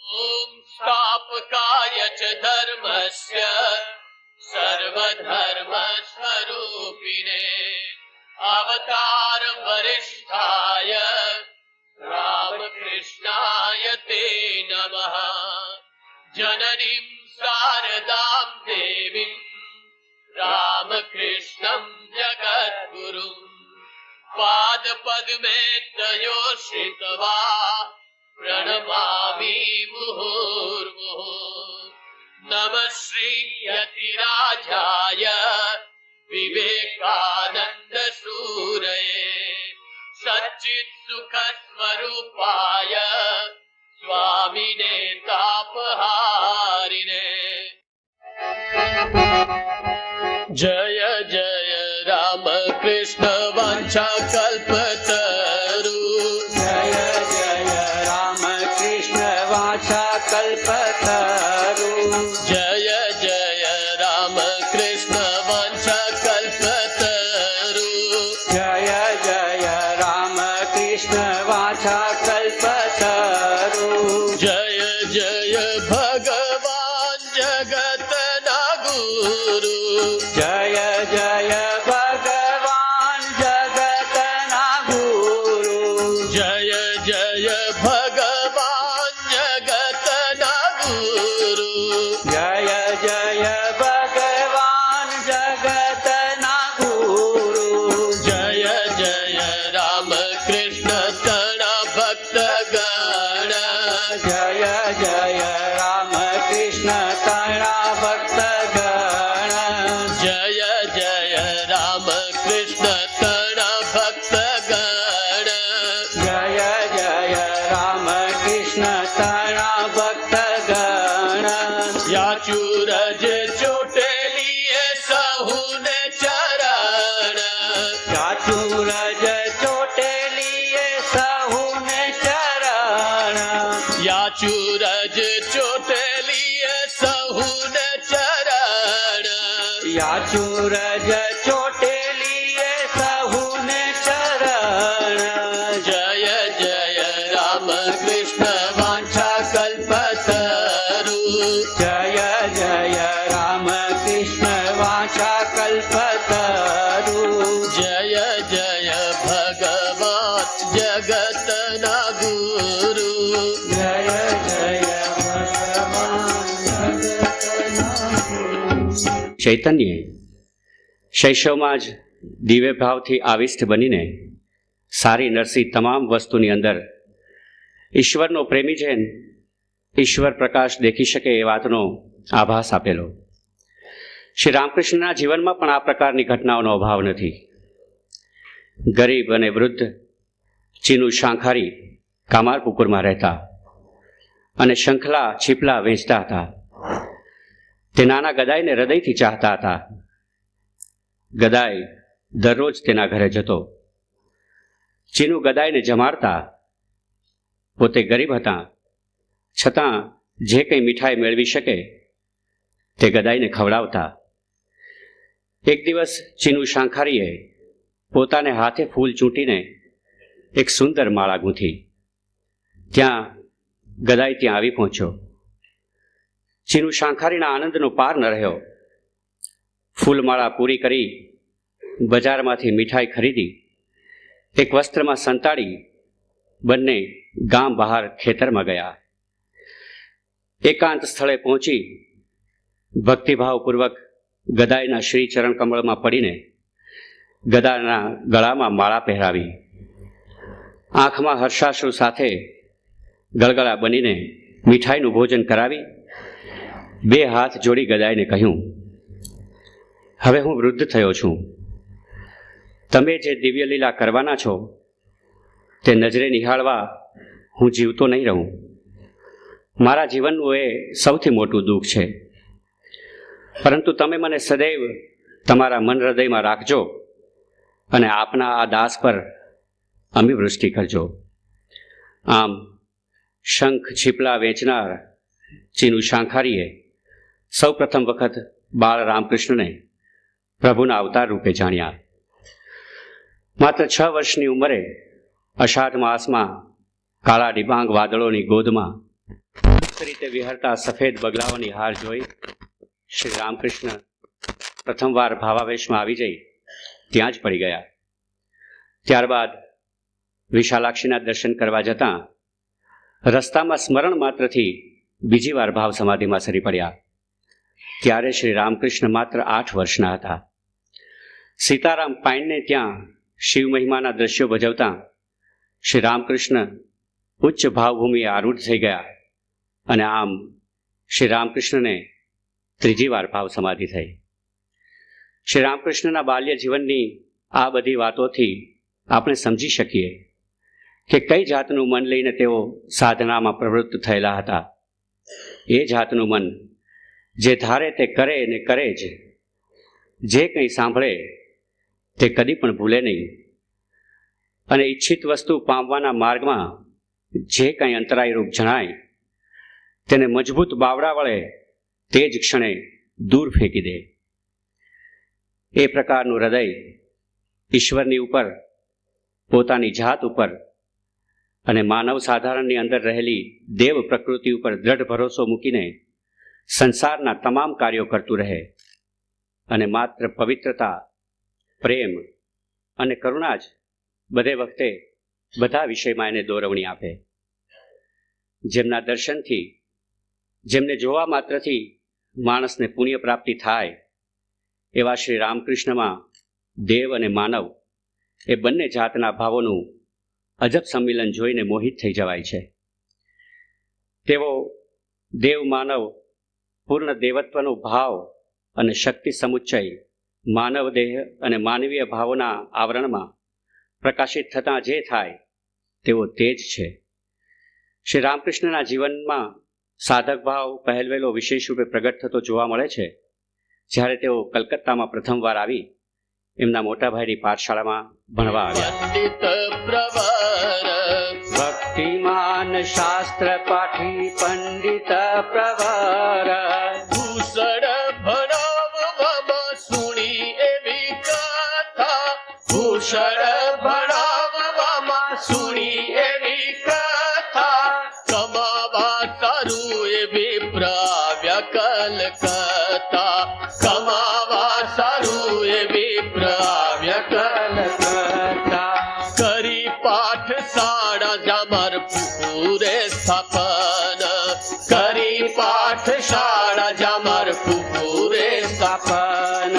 ओम स्थापकाय च धर्मस्य सर्वधर्म स्वरूपिणे अवतार वरिष्ठाय रामकृष्णाय ते नमः। जननीं शारदां देवीं रामकृष्णं जगद्गुरुं पादपद्मे तयोश्रित्वा प्रणमामि मुहुर्मुहुः। नमः श्री यतिराजाय विवेकानंद सूरये सच्चित् सुख स्वरूपाय स्वामिने तापहारिणे। जय जय राम कृष्ण वांछा कल्पतरु। जय जय राम कृष्ण वांछा कल्पतरु। जय जय राम कृष्ण वांछा कल्पतरु। जय जय राम कृष्ण वांछा कल्पतरु। जय जय भगवान जगतना गुरु। जय जय भगवान जगतना गुरु। जय जय भगवान जगतना गुरु। जय जय भगवान जगतना गुरु। जय जय राम कृष्ण तणा भक्त गण। जय जय राम कृष्ण तणा भक्त गण। जय जय राम कृष्ण तणा भक्त गण। जय जय राम कृष्ण तणा भक्त गण। याचूरज चोटेलिए सहुने चरण। याचूरज चोटेलिए सहुने चरण। याचूरज चोटेलिए सहुने चरण। याचूरज चोटेलिए सहुने चरण। जय जय राम कृष्ण वांछा कल्पतरु। जय जय राम कृष्ण वांछा कल्पतरु। जय जय भगवान जगतना गुरु। जय जय भगवान जगतना गुरु। ચૈતન્યએ શૈશવમાં જ દિવ્ય ભાવથી આવિષ્ટ બનીને સારી નરસી તમામ વસ્તુની અંદર ઈશ્વરનો પ્રેમી છે, ઈશ્વર પ્રકાશ દેખી શકે એ વાતનો આભાસ આપેલો. શ્રી રામકૃષ્ણના જીવનમાં પણ આ પ્રકારની ઘટનાઓનો અભાવ નથી. ગરીબ અને વૃદ્ધ ચીનુ શાંખારી કામારપુકુરમાં રહેતા અને શંખલા છીપલા વેચતા હતા. તે નાના ગદાઈને હૃદયથી ચાહતા હતા. ગદાઈ દરરોજ તેના ઘરે જતો. ચીનુ ગદાઈને જમાડતા. પોતે ગરીબ હતા છતાં જે કંઈ મીઠાઈ મેળવી શકે તે ગદાઈને ખવડાવતા. એક દિવસ ચીનુ શાંખારીએ પોતાને હાથે ફૂલ ચૂંટીને એક સુંદર માળા ગૂંથી. ત્યાં ગદાઈ ત્યાં આવી પહોંચ્યો. ચીનુ શાંખારીના આનંદનો પાર ન રહ્યો. ફૂલમાળા પૂરી કરી બજારમાંથી મીઠાઈ ખરીદી એક વસ્ત્રમાં સંતાડી બંને ગામ બહાર ખેતરમાં ગયા. એકાંત સ્થળે પહોંચી ભક્તિભાવપૂર્વક ગદાઈના શ્રી ચરણ કમળમાં પડીને ગદાના ગળામાં માળા પહેરાવી. આંખમાં હર્ષાશ્રુ સાથે ગળગળા બનીને મીઠાઈનું ભોજન કરાવી બે હાથ જોડી ગદાઈને કહ્યું, હવે હું વૃદ્ધ થયો છું. તમે જે દિવ્ય લીલા કરવાના છો તે નજરે નિહાળવા હું જીવતો નહીં રહું. મારા જીવનનું એ સૌથી મોટું દુઃખ છે. પરંતુ તમે મને સદૈવ તમારા મન હૃદયમાં રાખજો અને આપના આ દાસ પર અમિવૃષ્ટિ કરજો. આમ શંખ છીપલા વેચનાર ચીનુ શાંખારીએ સૌ પ્રથમ વખત બાળ રામકૃષ્ણને પ્રભુના અવતાર રૂપે જાણ્યા. માત્ર 6 વર્ષની ઉંમરે અષાઢ માસમાં કાળા ડિબાંગ વાદળોની ગોદમાં રીતે વિહરતા સફેદ બગલાઓની હાર જોઈ શ્રી રામકૃષ્ણ પ્રથમવાર ભાવાવેશમાં આવી જઈ ત્યાં જ પડી ગયા. ત્યારબાદ વિશાલાક્ષીના દર્શન કરવા જતાં રસ્તામાં સ્મરણ માત્રથી બીજી વાર ભાવ સમાધિમાં સરી પડ્યા. ત્યારે શ્રી રામકૃષ્ણ માત્ર 8 વર્ષના હતા. સીતારામ પાઇનને ત્યાં શિવ મહિમાના દ્રશ્યો ભજવતા શ્રી રામકૃષ્ણ ઉચ્ચ ભાવભૂમિએ આરૂઢ થઈ ગયા અને આમ શ્રી રામકૃષ્ણને ત્રીજી વાર ભાવ સમાધિ થઈ. શ્રી રામકૃષ્ણના બાલ્ય જીવનની આ બધી વાતોથી આપણે સમજી શકીએ કે કઈ જાતનું મન લઈને તેઓ સાધનામાં પ્રવૃત્ત થયેલા હતા. એ જાતનું મન જે ધારે તે કરે ને કરે જ, જે કંઈ સાંભળે તે કદી પણ ભૂલે નહીં અને ઈચ્છિત વસ્તુ પામવાના માર્ગમાં જે કંઈ અંતરાયરૂપ જણાય તેને મજબૂત બાવડા વડે તે જ ક્ષણે દૂર ફેંકી દે. એ પ્રકારનું હૃદય ઈશ્વરની ઉપર, પોતાની જાત ઉપર અને માનવ સાધારણની અંદર રહેલી દેવ પ્રકૃતિ ઉપર દ્રઢ ભરોસો મૂકીને સંસારના તમામ કાર્યો કરતું રહે અને માત્ર પવિત્રતા, પ્રેમ અને કરુણા જ બધે વખતે બધા વિષયમાં એને દોરવણી આપે. જેમના દર્શનથી, જેમને જોવા માત્રથી માણસને પુણ્ય પ્રાપ્તિ થાય એવા શ્રી રામકૃષ્ણમાં દેવ અને માનવ એ બંને જાતના ભાવોનું અજબ સંમિલન જોઈને મોહિત થઈ જવાય છે. તેઓ દેવ માનવ પૂર્ણ દેવત્વનો ભાવ અને શક્તિ સમુચ્ચય માનવ દેહ અને માનવીય ભાવોના આવરણમાં પ્રકાશિત થતાં જે થાય તેઓ તે જ છે. શ્રી રામકૃષ્ણના જીવનમાં સાધક ભાવ પહેલવેલો વિશેષ રૂપે પ્રગટ થતો જોવા મળે છે જ્યારે તેઓ કલકત્તામાં પ્રથમવાર આવી એમના મોટાભાઈની પાઠશાળામાં ભણવા આવ્યા. પંડિત પ્રવર ભક્તિમાન શાસ્ત્ર પાઠી પંડિત પ્રવર ભૂષણ ભણાવવામાં સુણી એવી કથા, ભૂષણ ભણાવવામાં સુણી એવી કથા, કમાવા સારું એવી પ્રાવ્યા કલકત્તા, કમાવા સારું એવી પ્રાવ્યા કલકત્તા કરી પાઠશાળા જામર પુરે સ્થાપન, કરી પાઠશાળા જામર પુરે સ્થાપન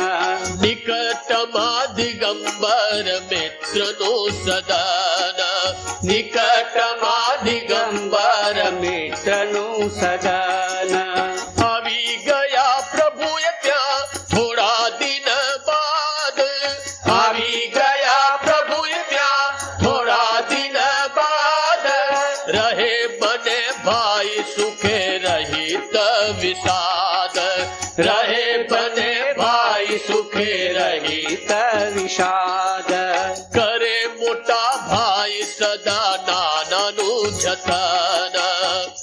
નિકટમાં દિગંબર મિત્રનું સદન, નિકટમાં દિગંબર મિત્રનું સદન આવી ગયા પ્રભુએ ત્યાં થોડા દિન બાદ, આવી ગયા પ્રભુએ ત્યાં થોડા દિન બાદ, રહે બને ભાઈ સુખે રહિત વિષાદ, રહે બને ભાઈ સુખે રહિત વિષાદ કરે મોટા ભાઈ સદા નાનાનું જતન,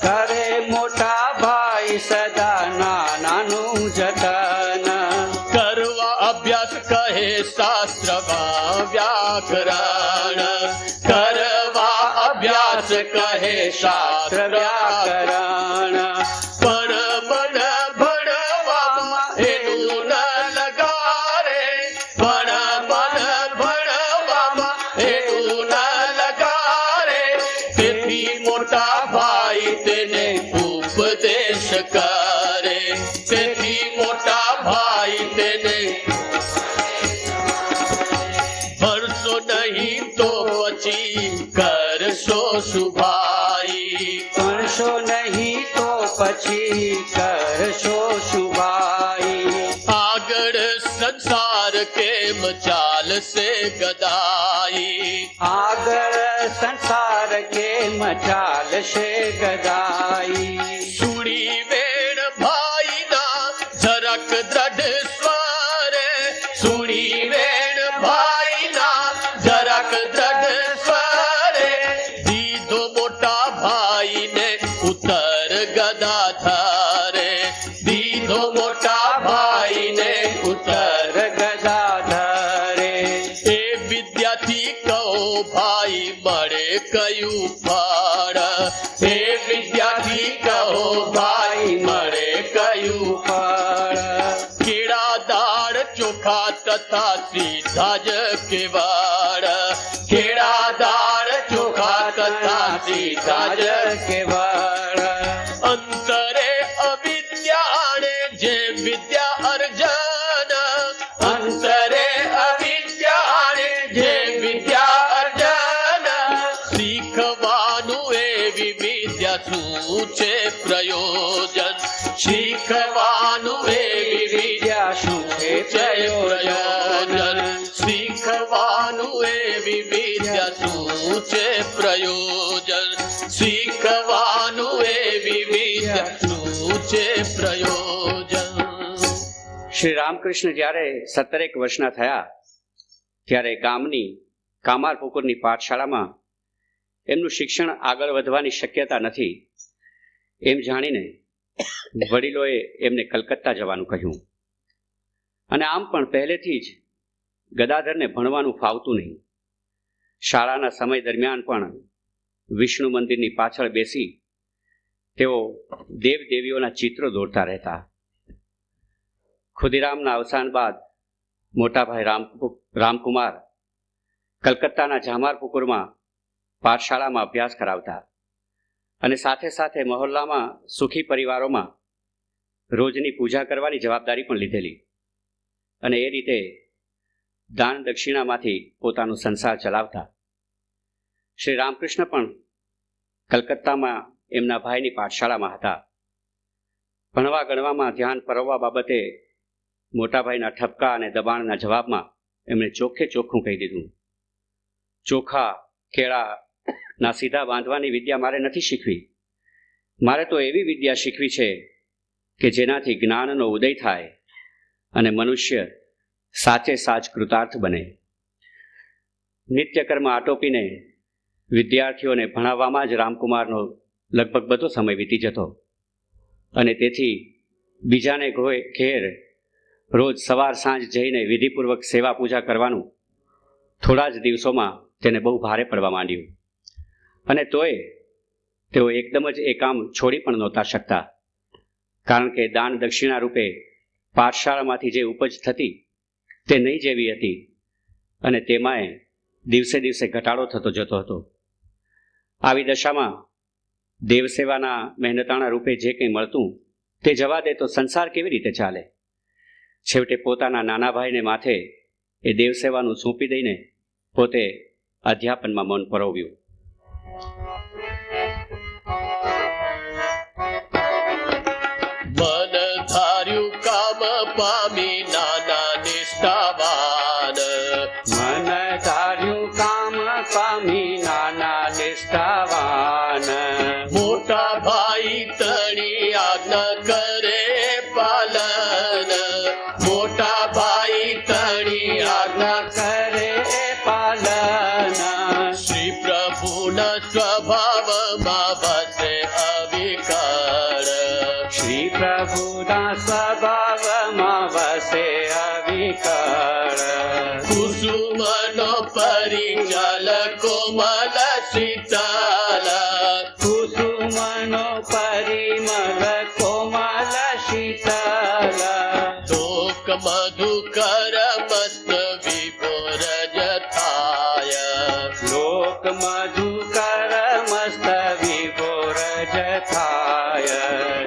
કરે મોટા ભાઈ સદા નાનાનું જતન કરવા અભ્યાસ કહે શાસ્ત્રમાં વ્યાકરણ, કરવા અભ્યાસ કહે શાસ્ત્ર વ્યાકરણ, પણ મન ભણવામાં એનું ન લગારે, પણ મન ભણવામાં એનું ન લગારે, તેથી મોટા ભાઈ તેને ઉપદેશ કરે, તેથી મોટા ભાઈ તેને ભણશો નહીં તો પછી કરશો શુભાઈ, ભણશો નહીં તો પછી કરશો શુભાઈ આગળ સંસાર કેમ ચાલશે ગદાઈ, આગળ સંસાર કેમ ચાલશે ગદાઈ સુડી વેણ ભાઈના જરાક દ્રઢ સ્વરે, સુડી વેણ ભાઈના જરાક દ્રઢ સ્વરે, દીધો મોટા ભાઈને ઉત્તર ગદાધરે, દીધો મોટા ભાઈને ઉત્તર ગદાધરે એ વિદ્યાથી કહો ભાઈ મળે કયું ફળ, એ વિદ્યાથી કહો કયું ફળ કેળા દાળ ચોખા તથા સીધા જ કેવાળ કેળા દાળ ચોખા તથા સીધા જ કેવળ અંતરે અવિદ્યાને જે વિદ્યા અર્જન અંતરે અવિદ્યાને જે વિદ્યા અર્જન શીખવાનું એવી વિદ્યા શું છે પ્રયોજન શીખવાનું એવી વિદ્યા શું છે પ્રયોજન શીખવાનું એવી વિદ્યા શું છે પ્રયોજન શીખવાનું એવી વિદ્યા શું છે પ્રયોજન. શ્રી રામકૃષ્ણ જ્યારે 17 વર્ષના થયા ત્યારે ગામની કામારપુકુરની પાઠશાળામાં એમનું શિક્ષણ આગળ વધવાની શક્યતા નથી એમ જાણીને વડીલોએ એમને કલકત્તા જવાનું કહ્યું. અને આમ પણ પહેલેથી જ ગદાધરને ભણવાનું ફાવતું નહીં. શાળાના સમય દરમિયાન પણ વિષ્ણુ મંદિરની પાછળ બેસી તેઓ દેવદેવીઓના ચિત્રો દોરતા રહેતા. ખુદીરામના અવસાન બાદ મોટાભાઈ રામકુમાર કલકત્તાના જામારપુકુરમાં પાઠશાળામાં અભ્યાસ કરાવતા અને સાથે સાથે મહોલ્લામાં સુખી પરિવારોમાં રોજની પૂજા કરવાની જવાબદારી પણ લીધેલી અને એ રીતે દાન દક્ષિણામાંથી પોતાનો સંસાર ચલાવતા. શ્રી રામકૃષ્ણ પણ કલકત્તામાં એમના ભાઈની પાઠશાળામાં હતા. ભણવા ગણવામાં ધ્યાન પરવવા બાબતે મોટાભાઈના ઠપકા અને દબાણના જવાબમાં એમણે ચોખ્ખે ચોખ્ખું કહી દીધું, ચોખા કેળાના સીધા બાંધવાની વિદ્યા મારે નથી શીખવી. મારે તો એવી વિદ્યા શીખવી છે કે જેનાથી જ્ઞાનનો ઉદય થાય અને મનુષ્ય સાચે સાચ કૃતાર્થ બને. નિત્યકર્મ આટોપીને વિદ્યાર્થીઓને ભણાવવામાં જ રામકુમારનો લગભગ બધો સમય વીતી જતો અને તેથી બીજાને ઘેર રોજ સવાર સાંજ જઈને વિધિપૂર્વક સેવા પૂજા કરવાનું થોડા જ દિવસોમાં તેને બહુ ભારે પડવા માંડ્યું. અને તોય તેઓ એકદમ જ એ કામ છોડી પણ નહોતા શકતા, કારણ કે દાન દક્ષિણા રૂપે પાઠશાળામાંથી જે ઉપજ થતી તે નહીં જેવી હતી અને તેમાંય દિવસે દિવસે ઘટાડો થતો જતો હતો. આવી દશામાં દેવસેવાના મહેનતાણા રૂપે જે કંઈ મળતું તે જવા દે તો સંસાર કેવી રીતે ચાલે? છેવટે પોતાના નાના ભાઈને માથે એ દેવસેવાનું સોંપી દઈને પોતે અધ્યાપનમાં મન પરોવ્યું. મન ધાર્યું કામ પામી નાના નિષ્ઠાવાન મન ધાર્યું કામ પામી નાના નિષ્ઠાવાન મોટા ભાઈ તણી આજ્ઞા કરે પાલન મોટા ભાઈ તણી આજ્ઞા કરે પાલન શ્રી પ્રભુના સ્વભાવમાં વસે અવિકળ શ્રી પ્રભુના સ્વભાવમાં વસે અવિકળ કુસુમનો પરિચલ કોમલ શીતલ કુસુમનો પરિમલ કોમલ શીતલ લોક મધુકર મસ્ત વિભોર જથાય લોક મધુકર મસ્ત વિભોર જથાય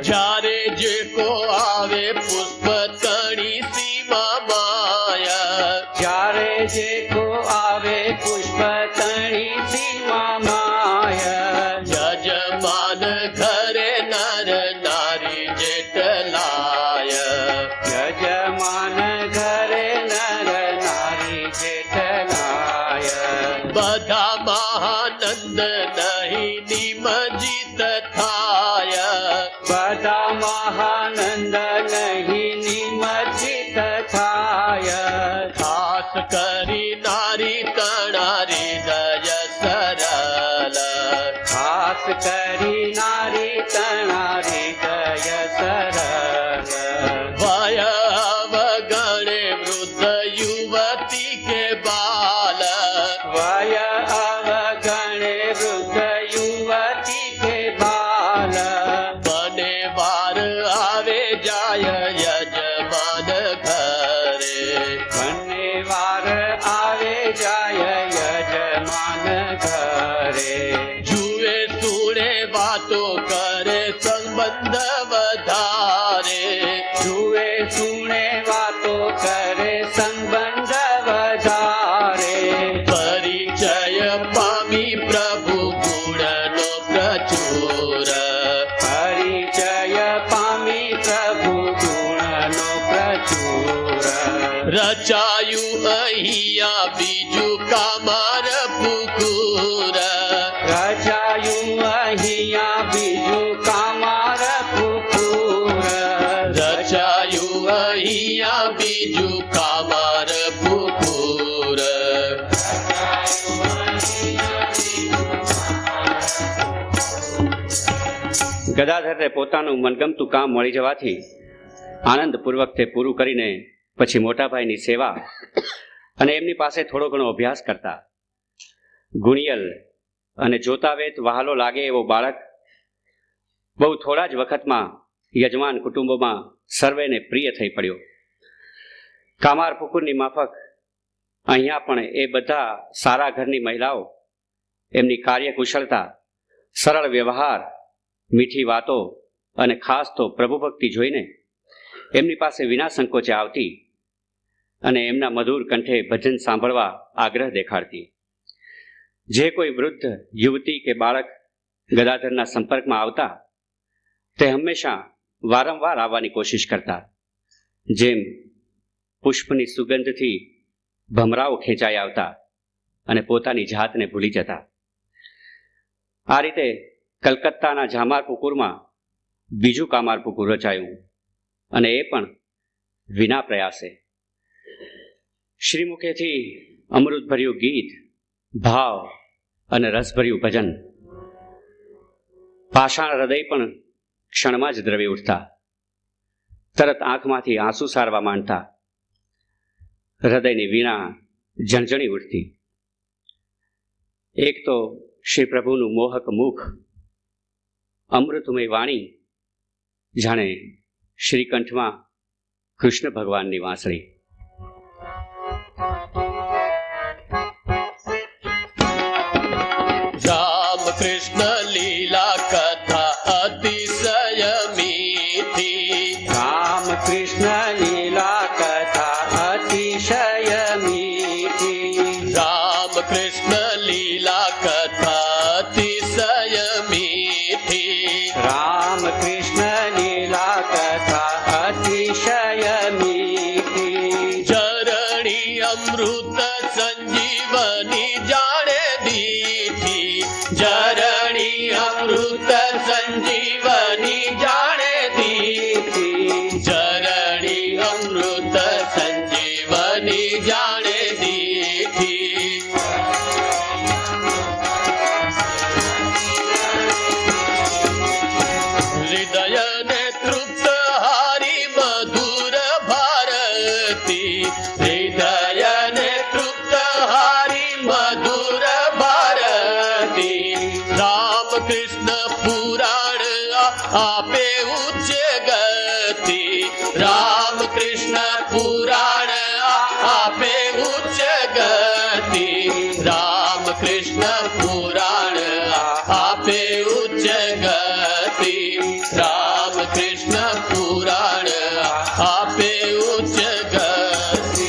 જ્યારે જે કો આવે પુષ્પ તણી સીમા માયા જ્યારે જે કો આવે પુષ્પ તણી સીમા માય યજમાન ઘરે નર નારી જેટલાય યજમાન ઘરે નર નારી જેઠલાય બધા મહાનંદ નહીં નિમજિત થાય બધા મહાનંદ નહીં નિમજિત થાય ખાસ કરી નારી તણારી દય સરળ ખાસ કરી નારી તણારી દય સરળ ભય અવગણે વૃદ્ધ યુવતી કે બાલ વય અવગણે વૃદ્ધ યુવતી કે બાલ બને વાર આવે જાય યજમાન ઘરે. બંને વાર આવે જાય યજમાન ઘરે. જુએ સુણે વાતો કરે સંબંધ વધારે. જુએ સુણે વાતો કરે સંબંધ વધારે. પરિચય પામી પ્રભુ ગુણનો પ્રચુર. પરિચય પામી પ્રભુ ગુણનો પ્રચુર. રચાયું અહીંયા બીજું કામાર પુકુર. રચાયું અહીંયા બીજું કામાર પુકુર. રચાયું અહીંયા બીજું કામાર પુકુર. ગદાધરને પોતાનું મનગમતું કામ મળી જવાથી આનંદપૂર્વક તે પૂરું કરીને પછી મોટાભાઈની સેવા અને એમની પાસે થોડો ઘણો અભ્યાસ કરતા. ગુણિયલ અને જોતાવેત વહાલો લાગે એવો બાળક બહુ થોડા જ વખતમાં યજમાન કુટુંબોમાં સર્વેને પ્રિય થઈ પડ્યો. કામાર પુકુરની માફક અહીંયા પણ એ બધા સારા ઘરની મહિલાઓ એમની કાર્યકુશળતા, સરળ વ્યવહાર, મીઠી વાતો અને ખાસ તો પ્રભુભક્તિ જોઈને એમની પાસે વિના સંકોચે આવતી અને એમના મધુર કંઠે ભજન સાંભળવા આગ્રહ દેખાડતી. જે કોઈ વૃદ્ધ યુવતી કે બાળક ગદાધરના સંપર્કમાં આવતા તે હંમેશા વારંવાર આવવાની કોશિશ કરતા. જેમ પુષ્પની સુગંધથી ભમરાઓ ખેંચાઈ આવતા અને પોતાની જાતને ભૂલી જતા. આ રીતે કલકત્તાના જામારપુકુરમાં બીજું કામારપુકુર રચાયું અને એ પણ વિના પ્રયાસે. શ્રીમુખેથી અમૃતભર્યું ગીત, ભાવ અને રસભર્યું ભજન. પાષાણ હૃદય પણ ક્ષણમાં જ દ્રવી ઉઠતા. તરત આંખમાંથી આંસુ સારવા માંડતા. હૃદયની વીણા ઝણઝણી ઉઠતી. એક તો શ્રી પ્રભુનું મોહક મુખ, અમૃતમય વાણી, જાણે શ્રીકંઠમાં કૃષ્ણ ભગવાનની વાંસળી. રામ કૃષ્ણ લીલા કથા અતિશય મીઠી. રામ કૃષ્ણ લીલા કથા અતિશય મીઠી. રામ કૃષ્ણ લીલા કથા અતિશય મીઠી. રામ કૃષ્ણ લીલા કથા અતિશય મીઠી. ચરણી અમૃત સંજીવની જાણે દીઠી. ચરણી અમૃત સંજીવની જાણે દીઠી. ચરણી અમૃત સંજીવની જાણે દીઠી. હૃદયને તૃપ્ત હારી મધુર ભારતી. હૃદયને તૃપ્ત હારી મધુર ભારતી. રામ કૃષ્ણ પુરાણ આપે ઉચ્ચ ગતિ. રામ કૃષ્ણ પુરાણ આપે ઉચ્ચ ગતિ. રામ કૃષ્ણ પુરાણ આપે ઉચ્ચ ગતિ. રામ કૃષ્ણ પુરાણ આપે ઉચ્ચ ગતિ.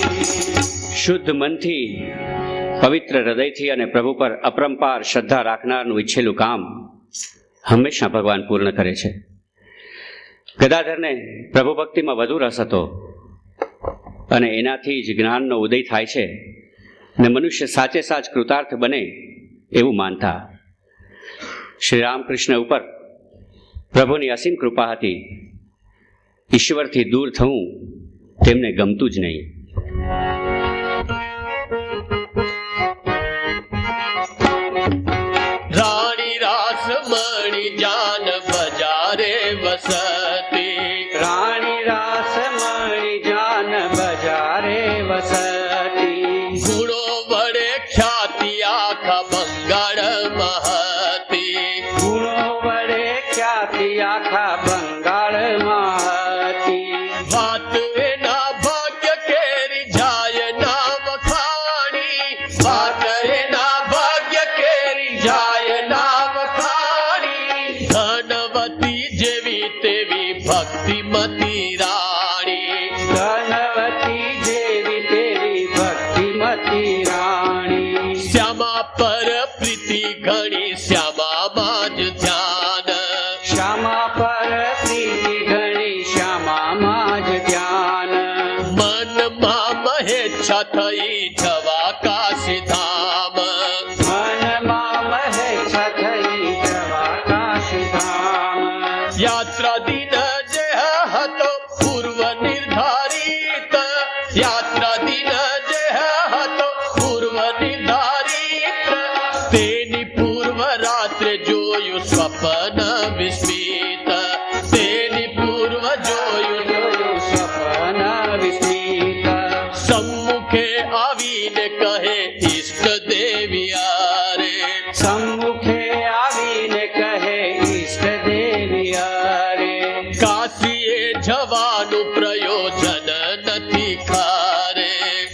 શુદ્ધ મનથી, પવિત્ર હૃદયથી અને પ્રભુ પર અપરંપાર શ્રદ્ધા રાખનારનું ઈચ્છેલું કામ હંમેશા ભગવાન પૂર્ણ કરે છે. ગદાધરને પ્રભુ ભક્તિમાં વધુ રસ હતો અને એનાથી જ જ્ઞાનનો ઉદય થાય છે ને મનુષ્ય સાચે સાચ કૃતાર્થ બને એવું માનતા. શ્રી રામકૃષ્ણ ઉપર પ્રભુની અસીમ કૃપા હતી. ઈશ્વરથી દૂર થવું તેમને ગમતું જ નહીં. રાણી રાસમણી જાન બજારે વસતી. રાણી રાસમણી જાન બજારે વસતી. ગુણો વડે ખ્યાતિ આખા બંગાળમાં હતી. ગુણો વડે ખ્યાતિ આખા બંગાળમાં વસતી. વાત એના ભાગ્ય કેરી જાય ના વખાણી, વાત એના ભાગ્ય કેરી જાય ના વખાણી. ધનવતી જેવી તેવી ભક્તિમતી રાણી, ધનવતી જેવી તેવી ભક્તિમતી રાણી. શ્યામા પર પ્રીતિ ઘણી શ્યામામાં જ ધ્યાન, શ્યામા પર પ્રીતિ ઘણી શ્યામામાં જ ધ્યાન. મનમાં મહેચ્છા થઈ જવા કાશી ધામ, મનમાં મહેચ્છા થઈ જવા કાશીધામ. યાત્રા દિન જે હતો પૂર્વ નિર્ધારિત, યાત્રા દિન જે હતો પૂર્વ નિર્ધારિત. તેની પૂર્વ રાત્રે જોયું સ્વપ્ન વિસ્મિત, તેની પૂર્વ જોયું જોયું સ્વપ્ન વિસ્મિત. સમ્મુખે આવીને કહે ઈષ્ટ દેવી આરે, સમ્મુખે આવીને કહે ઈષ્ટ દેવી અરે. કાશીએ જવાનું પ્રયોજન નથી ખારે,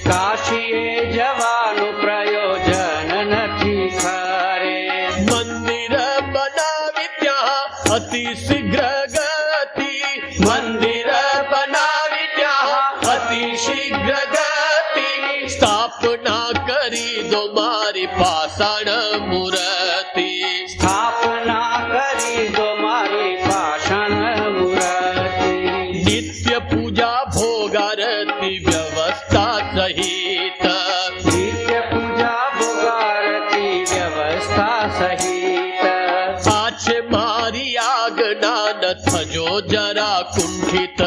કાશીએ જવાનું પ્રયોજન નથી ખરે. મંદિર બનાવી ત્યાં અતિ શીઘ્ર ગતિ, મંદિર બનાવી ત્યાં અતિ શીઘ્ર ગતિ. સ્થાપના કરી દો મારી પાષાણ મૂર્તિ, સ્થાપના કરી દો મારી પાષાણ મૂર્તિ. નિત્ય પૂજા ભોગારતી વ્યવસ્થા સહિત, નિત્ય પૂજા ભોગારતી વ્યવસ્થા સહિત. આ છે મારી આજ્ઞા ન થજો જરા કુંઠિત,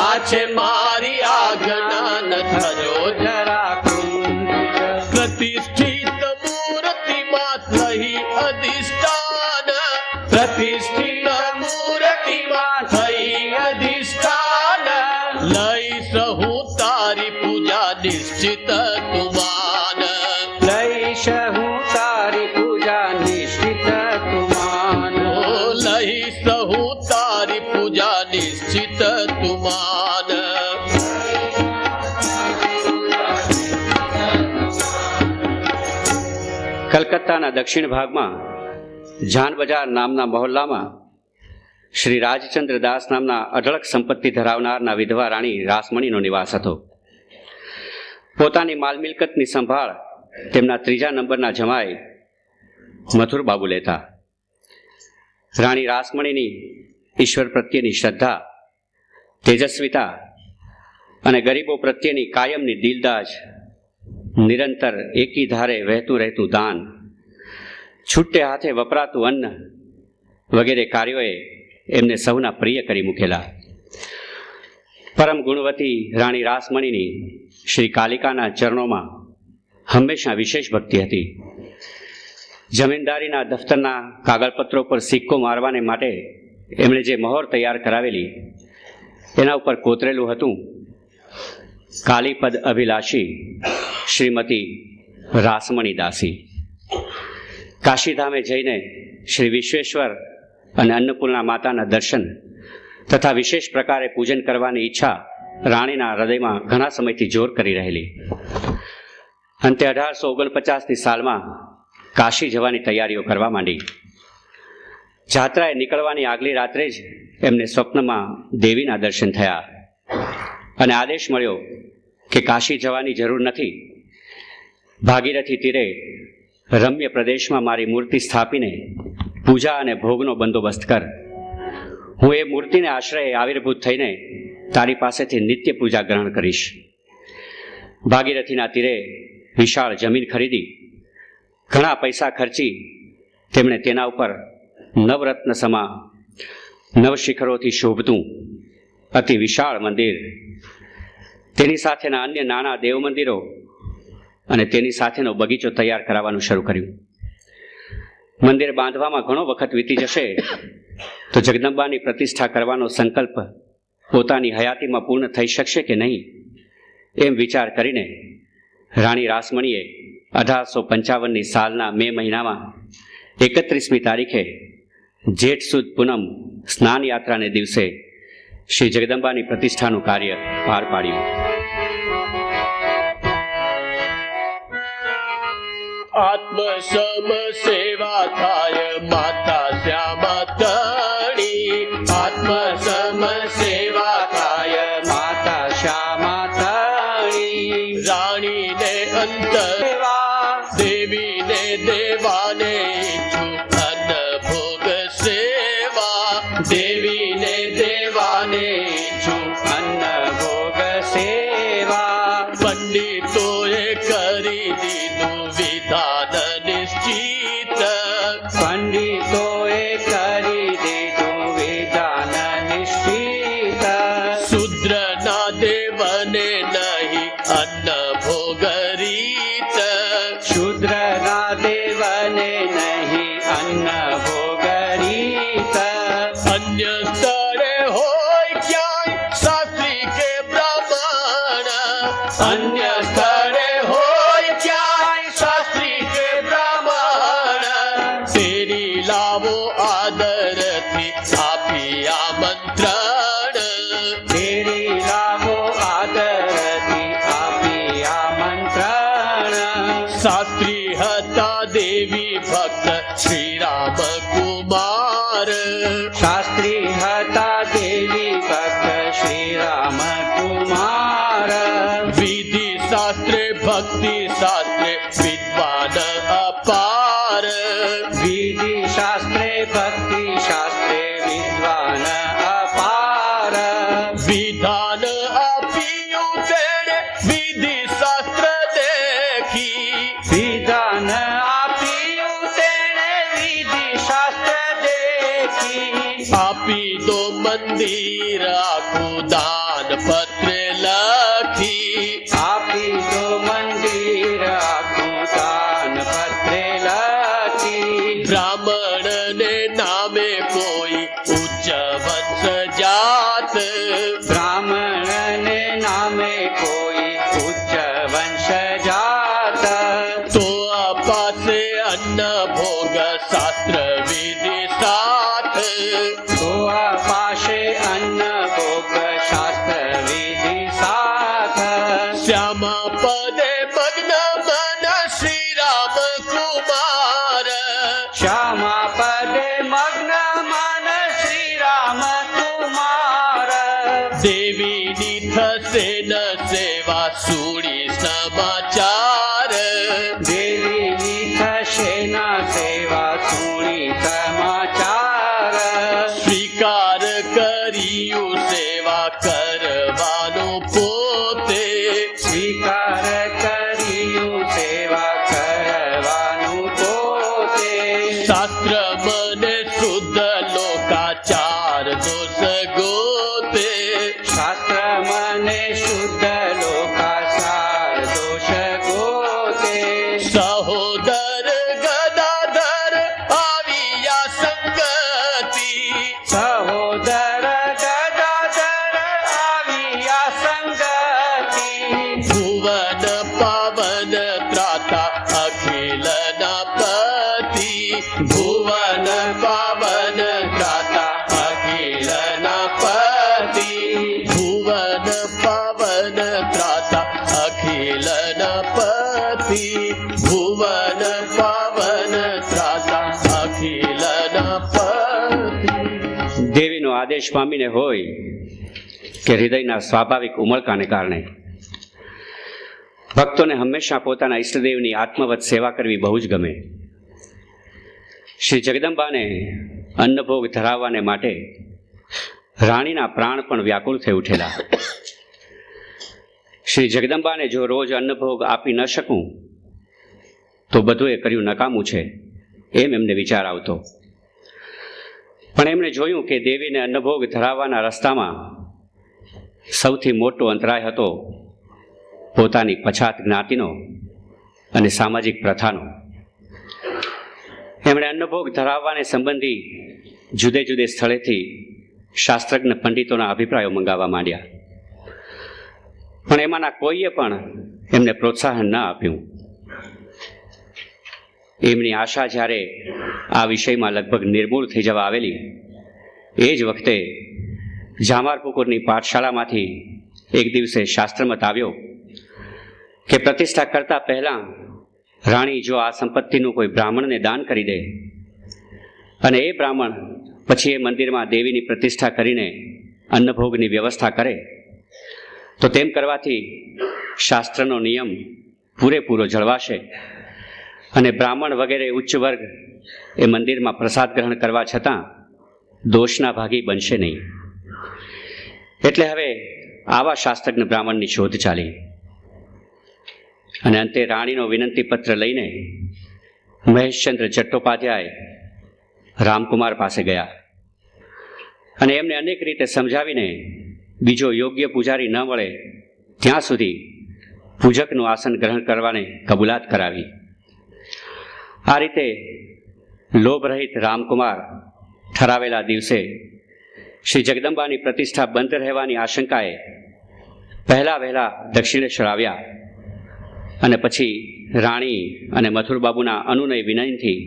આ છે મારી આજ્ઞા ન થજો જરા કુંઠિત. પ્રતિષ્ઠિત મૂર્તિમાં થઈ અધિષ્ઠાન, પ્રતિષ્ઠિત મૂર્તિમાં થઈ અધિષ્ઠાન. લઈશ હું તારી પૂજા નિશ્ચિત તુમાન, લઈશ હું તારી પૂજા નિશ્ચિત તુમાન. ઓ લઈશ હું તારી પૂજા નિશ્ચિત તુમાન. કલકત્તાના દક્ષિણ ભાગમાં જાન બજાર નામના મહોલ્લામાં શ્રી રાજચંદ્ર દાસ નામના અઢળક સંપત્તિ ધરાવનારના વિધવા રાણી રાસમણીનો નિવાસ હતો. પોતાની માલ મિલકતની સંભાળ તેમના ત્રીજા નંબરના જમાઈ મથુર બાબુ લેતા. રાણી રાસમણીની ઈશ્વર પ્રત્યેની શ્રદ્ધા, તેજસ્વીતા અને ગરીબો પ્રત્યેની કાયમની દિલદાજ, નિરંતર એકી ધારે વહેતું રહેતું દાન, છૂટે હાથે વપરાતું અન્ન વગેરે કાર્યોએ એમને સૌના પ્રિય કરી મૂકેલા. પરમ ગુણવતી રાણી રાસમણીની શ્રી કાલિકાના ચરણોમાં હંમેશા વિશેષ ભક્તિ હતી. જમીનદારીના દફતરના કાગળપત્રો પર સિક્કો મારવાને માટે એમણે જે મહોર તૈયાર કરાવેલી એના ઉપર કોતરેલું હતું, કાલીપદ અભિલાષી શ્રીમતી રાસમણી દાસી. કાશીધામે જઈને શ્રી વિશ્વેશ્વર અને અન્નપૂર્ણા માતાના દર્શન તથા વિશેષ પ્રકારે પૂજન કરવાની ઈચ્છા રાણીના હૃદયમાં ઘણા સમયથી જોર કરી રહેલી. અંતે 1849ની સાલમાં કાશી જવાની તૈયારીઓ કરવા માંડી. જાત્રાએ નીકળવાની આગલી રાત્રે જ એમને સ્વપ્નમાં દેવીના દર્શન થયા અને આદેશ મળ્યો કે કાશી જવાની જરૂર નથી. ભાગીરથી તીરે રમ્ય પ્રદેશમાં મારી મૂર્તિ સ્થાપીને પૂજા અને ભોગનો બંદોબસ્ત કર. હું એ મૂર્તિને આશ્રયે આવિર્ભૂત થઈને તારી પાસેથી નિત્ય પૂજા ગ્રહણ કરીશ. ભાગીરથીના તીરે વિશાળ જમીન ખરીદી ઘણા પૈસા ખર્ચી તેમણે તેના ઉપર નવરત્ન સમા નવશિખરોથી શોભતું અતિ વિશાળ મંદિર, તેની સાથેના અન્ય નાના દેવ મંદિરો અને તેની સાથેનો બગીચો તૈયાર કરાવવાનું શરૂ કર્યું. મંદિર બાંધવામાં ઘણો વખત વીતી જશે તો જગદંબાની પ્રતિષ્ઠા કરવાનો સંકલ્પ પોતાની હયાતીમાં પૂર્ણ થઈ શકશે કે નહીં, એમ વિચાર કરીને રાણી રાસમણીએ 1855ની સાલના મે મહિનામાં 31મી તારીખે જેઠ સુદ પૂનમ સ્નાન યાત્રાને દિવસે શ્રી જગદંબાની પ્રતિષ્ઠાનું કાર્ય પાર પાડ્યું. આત્મ સમ સેવા થાય માતા શ્યામા તણી. આત્મ સમ સેવા થાય માતા શ્યામા તણી. રાણીને અંતર દેવીને દેવાને ઈચ્છું અન્ન ભોગ સેવા. દેવીને દેવાને ઈચ્છું અન્ન ભોગ સેવા. પંડિતોએ કરી દીધું વિધાન નિશ્ચિત. પંડિતોએ કરી દીધું વિધાન નિશ્ચિત. શુદ્રના દેવને નહીં અન્ન ભોગ રીત. શૂદ્રના દેવને નહીં અન્ન ભોગ રીત. અન્ય સ્થળે હોય ક્યાંય શાસ્ત્રી કે બ્રાહ્મણ. અન્ય સ્થળે હોય ક્યાંય શાસ્ત્રી કે બ્રાહ્મણ. તેરી લાવો આદરથી આપી આમંત્રણ. તેરી લાવો આદરથી આપી આમંત્રણ. શાસ્ત્રી હતા દેવી ભક્ત શ્રી રામ કુમાર. શાસ્ત્રી હતા દેવી ભક્ત શ્રી રામ કુમાર. વિધિ શાસ્ત્રે ભક્તિ શાસ્ત્રે વિદ્વાન અપાર. વિધિ શાસ્ત્રે ભક્તિ શાસ્ત્રે વિદ્વાન અપાર. વિધાન આપ્યું તેણે વિધિ શાસ્ત્ર દેખી. વિધાન આપ્યું તેણે વિધિ શાસ્ત્ર દેખી. આપી દો મંદિર આખું દાન પત્રે લખી. આપી દો મંદિર આખું દાન પત્રે લખી. બ્રાહ્મણને નામે કોઈ ઉચ્ચ વંશ જાત. બ્રાહ્મણને નામે કોઈ ઉચ્ચ વંશ જાત. તો અપાશે અન્ન ભોગ શાસ્ત્ર વિધિ સાથ. તો અપાશે અન્ન ભોગ શાસ્ત્ર વિધિ સાથ. શ્યામા પદે મગ્ન મન શ્રી રામ કુમાર. શ્યામા પદે મગ્ન મન શ્રી રામ કુમાર. દેવીની થશે ન સેવા સુડી સમાચાર. દેવીની થશે ના સેવા સુણી સમાચાર. સ્વીકાર કર્યું સેવા કરવાનો પોતે. સ્વીકાર કર્યું સેવા કરવાનું પોતે. શાસ્ત્ર મને શુદ્ધ લોકાચાર દોષ ગોતે. શાસ્ત્ર મને શુદ્ધ લોકાચાર દોષ ગોતે. સહોદર ગદાધર આવ્યા સંગતિ. સહોદર ગદાધર આવ્યા સંગતિ. ભુવન પાવન ત્રાતા અખિલના પતિ. ભુવન પાવન ત્રાતા અખિલના પતિ. ભુવન પાવન ત્રાતા અખિલના પતિ. ભુવન પાવન ત્રાતા અખિલના પતિ. દેવીનો આદેશ પામીને હોય કે હૃદયના સ્વાભાવિક ઉમળકાને કારણે ભક્તોને હંમેશા પોતાના ઈષ્ટદેવની આત્મવત સેવા કરવી બહુ જ ગમે. શ્રી જગદંબાને અન્નભોગ ધરાવવાને માટે રાણીના પ્રાણ પણ વ્યાકુળ થઈ ઉઠેલા. શ્રી જગદંબાને જો રોજ અન્નભોગ આપી ન શકું તો બધું એ કર્યું નકામું છે એમ એમને વિચાર આવતો. પણ એમણે જોયું કે દેવીને અન્નભોગ ધરાવવાના રસ્તામાં સૌથી મોટો અંતરાય હતો પોતાની પછાત જ્ઞાતિનો અને સામાજિક પ્રથાનો. એમણે અન્નભોગ ધરાવવાને સંબંધી જુદે જુદે સ્થળેથી શાસ્ત્રજ્ઞ પંડિતોના અભિપ્રાયો મંગાવવા માંડ્યા, પણ એમાંના કોઈએ પણ એમને પ્રોત્સાહન ન આપ્યું. એમની આશા જ્યારે આ વિષયમાં લગભગ નિર્મૂળ થઈ જવા આવેલી એ જ વખતે જામારપુકુરની પાઠશાળામાંથી એક દિવસે શાસ્ત્રમત આવ્યો કે પ્રતિષ્ઠા કરતા પહેલાં રાણી જો આ સંપત્તિનું કોઈ બ્રાહ્મણને દાન કરી દે અને એ બ્રાહ્મણ પછી એ મંદિરમાં દેવીની પ્રતિષ્ઠા કરીને અન્નભોગની વ્યવસ્થા કરે તો તેમ કરવાથી શાસ્ત્રનો નિયમ પૂરેપૂરો જળવાશે અને બ્રાહ્મણ વગેરે ઉચ્ચ વર્ગ એ મંદિરમાં પ્રસાદ ગ્રહણ કરવા છતાં દોષના ભાગી બનશે નહીં. એટલે હવે આવા શાસ્ત્રજ્ઞ બ્રાહ્મણની શોધ ચાલી અને અંતે રાણીનો વિનંતી પત્ર લઈને મહેશચંદ્ર ચટ્ટોપાધ્યાય રામકુમાર પાસે ગયા અને એમને અનેક રીતે સમજાવીને બીજો યોગ્ય પૂજારી ન મળે ત્યાં સુધી પૂજકનું આસન ગ્રહણ કરવાને કબૂલાત કરાવી. આ રીતે લોભરહિત રામકુમાર ઠરાવેલા દિવસે શ્રી જગદંબાની પ્રતિષ્ઠા બંધ રહેવાની આશંકાએ પહેલા વહેલા દક્ષિણેશ્વર આવ્યા અને પછી રાણી અને મથુરબાબુના અનુનય વિનયથી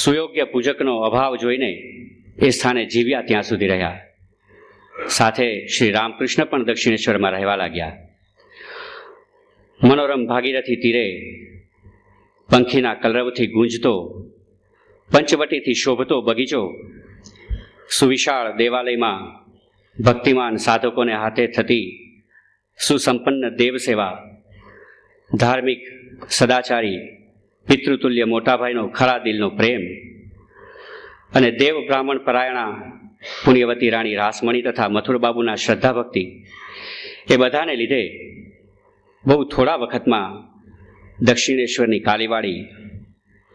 સુયોગ્ય પૂજકનો અભાવ જોઈને એ સ્થાને જીવ્યા ત્યાં સુધી રહ્યા. સાથે શ્રી રામકૃષ્ણ પણ દક્ષિણેશ્વરમાં રહેવા લાગ્યા. મનોરમ ભાગીરથી તીરે પંખીના કલરવથી ગુંજતો પંચવટીથી શોભતો બગીચો, સુવિશાળ દેવાલયમાં ભક્તિમાન સાધકોને હાથે થતી સુસંપન્ન દેવસેવા, ધાર્મિક સદાચારી પિતૃતુલ્ય મોટાભાઈનો ખરા દિલનો પ્રેમ અને દેવ બ્રાહ્મણ પરાયણા પુણ્યવતી રાણી રાસમણી તથા મથુરબાબુના શ્રદ્ધા ભક્તિ એ બધાને લીધે બહુ થોડા વખતમાં દક્ષિણેશ્વરની કાલીવાડી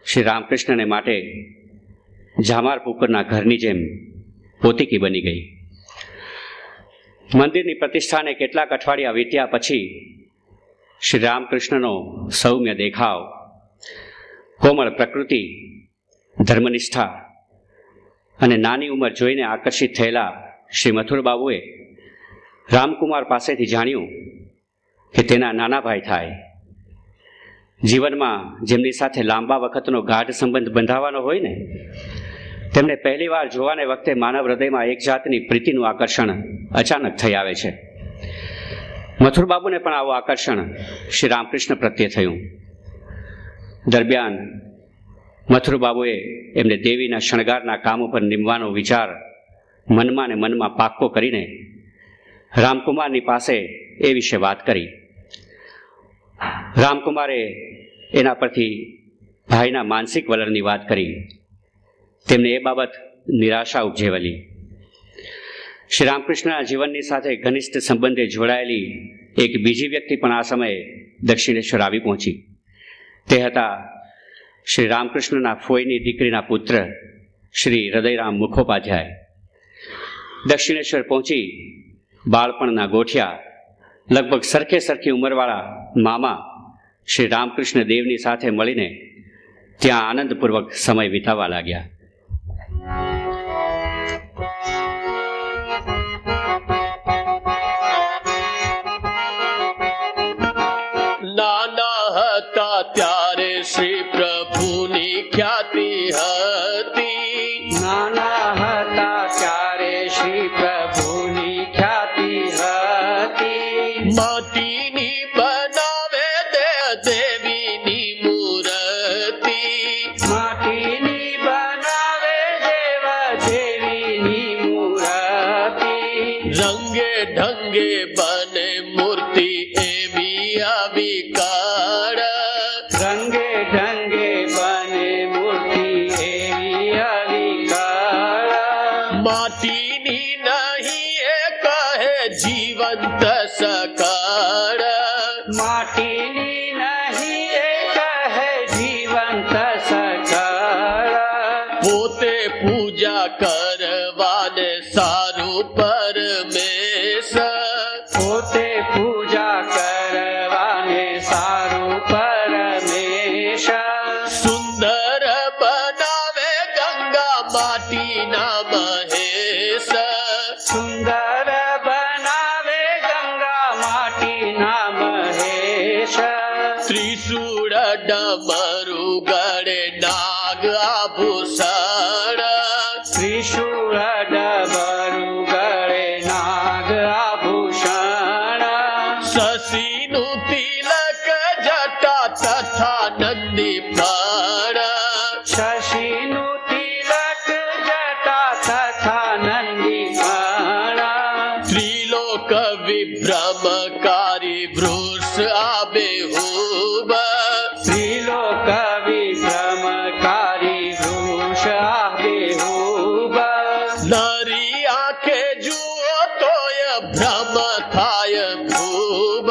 શ્રી રામકૃષ્ણને માટે જામારપુકરના ઘરની જેમ પોતીકી બની ગઈ. મંદિરની પ્રતિષ્ઠાને કેટલાક અઠવાડિયા વીત્યા પછી શ્રી રામકૃષ્ણનો સૌમ્ય દેખાવ, કોમળ પ્રકૃતિ, ધર્મનિષ્ઠા અને નાની ઉંમર જોઈને આકર્ષિત થયેલા શ્રી મથુરબાબુએ રામકુમાર પાસેથી જાણ્યું કે તેના નાના ભાઈ થાય. જીવનમાં જેમની સાથે લાંબા વખતનો ગાઢ સંબંધ બંધાવવાનો હોય ને, તેમને પહેલી વાર જોવાને વખતે માનવ હૃદયમાં એક જાતની પ્રીતિનું આકર્ષણ અચાનક થઈ આવે છે. મથુરબાબુને પણ આવું આકર્ષણ શ્રી રામકૃષ્ણ પ્રત્યે થયું. દરમિયાન મથુરબાબુએ એમને દેવીના શણગારના કામ ઉપર નિમવાનો વિચાર મનમાં ને મનમાં પાક્કો કરીને રામકુમારની પાસે એ વિશે વાત કરી. રામકુમારે એના પરથી ભાઈના માનસિક વલણની વાત કરી. તેમને એ બાબત નિરાશા ઉપજેવલી. શ્રી રામકૃષ્ણના જીવનની સાથે ઘનિષ્ઠ સંબંધે જોડાયેલી એક બીજી વ્યક્તિ પણ આ સમયે દક્ષિણેશ્વર આવી પહોંચી. તે હતા શ્રી રામકૃષ્ણના ફોઈની દીકરીના પુત્ર શ્રી હૃદયરામ મુખોપાધ્યાય. દક્ષિણેશ્વર પહોંચી બાળપણના ગોઠિયા લગભગ સરખે સરખી ઉંમરવાળા મામા શ્રી રામકૃષ્ણ દેવની સાથે મળીને ત્યાં આનંદપૂર્વક સમય વિતાવવા લાગ્યા. નાના હતા ત્યારે શ્રી પ્રભુની ખ્યાતિ હતી. નાના હતા ત્યારે શ્રી પ્રભુની ખ્યાતિ હતી. માટીની બનાવે દે દેવીની મૂર્તિ. માટીની બનાવે દેવ દેવીની મૂર્તિ. રંગે ઢંગે બને મૂર્તિ એવી આવી કાળ. રંગે ઢંગે બને મૂર્તિ એવી આવી કાળ. માટીની નહીં એ કહે જીવંત સકાળ. માટીની નહીં એ કહે જીવંત સકાળ. પોતે પૂજા કરવાને સારું પરમેશ. પોતે પૂજા કરવાને સારું પરમેશ. સુંદર બનાવે ગંગા માટીના મહેશ. સુંદર બનાવે ગંગા માટીના મહેશ. ત્રિશૂળ ડમરુ ગળે નાગ આભૂષણ. ત્રિશૂળ ડબરું ગળે ત્રિલોક વિભ્રમકારી વૃષ આબેહૂબ, ત્રિલોક વિભ્રમકારી વૃષ આબેહૂબ, નરી આંખે જુઓ તોય ભ્રમ થાય ખૂબ,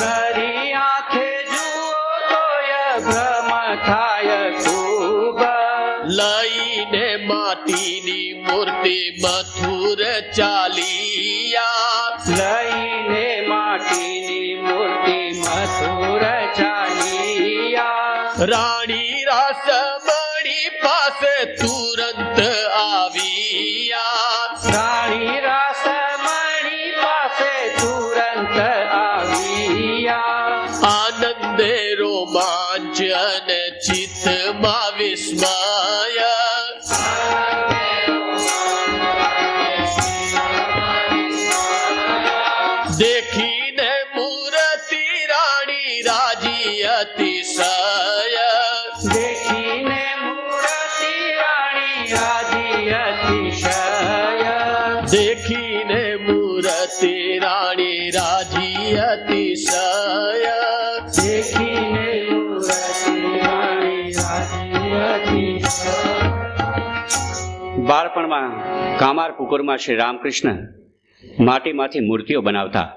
નરી આંખે જુઓ તોય ભ્રમ થાય ખૂબ, લઈને માટીની મૂર્તિ મથુર ચાલિયા, લઈને માટીની મૂર્તિ મથુર ચાલિયા, રાણી રાસમણી પાસે તુરંત આવ્યા, રાણી રાસમણી પાસે તુરંત આવ્યા, આનંદે રોમાંચ અને ચિત્તમાં વિસ્મય, દેખીને મૂર્તિ રાણી રાજી અતિશય, દેખીને મૂર્તિ રાણી રાજી અતિશય, દેખીને મૂર્તિ રાણી રાજી અતિશય, દેખીને મૂર્તિ રાણી રાજી અતિશય. બાળપણમાં કામાર પુકુરમાં શ્રી રામકૃષ્ણ માટીમાંથી મૂર્તિઓ બનાવતા.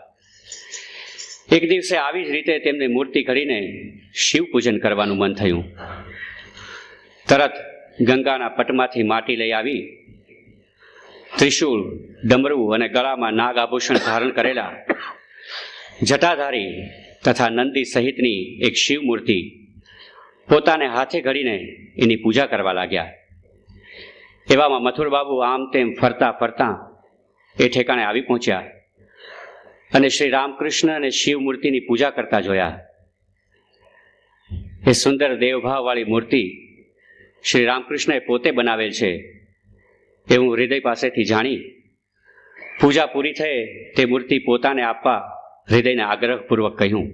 એક દિવસે આવી જ રીતે તેમને મૂર્તિ કરીને શિવ પૂજન કરવાનું મન થયું. તરત ગંગાના પટમાંથી માટી લઈ આવી ત્રિશૂળ, ડમરું અને ગળામાં નાગ આભૂષણ ધારણ કરેલા જટાધારી તથા નંદી સહિતની એક શિવ મૂર્તિ પોતાને હાથે ઘડીને એની પૂજા કરવા લાગ્યા. એવામાં મથુરબાબુ આમ તેમ ફરતા ફરતા એ ઠેકાણે આવી પહોંચ્યા અને શ્રી રામકૃષ્ણ અને શિવ મૂર્તિની પૂજા કરતા જોયા. એ સુંદર દેવભાવવાળી મૂર્તિ શ્રી રામકૃષ્ણએ પોતે બનાવેલ છે એવું હૃદય પાસેથી જાણી પૂજા પૂરી થઈ તે મૂર્તિ પોતાને આપવા હૃદયને આગ્રહપૂર્વક કહ્યું.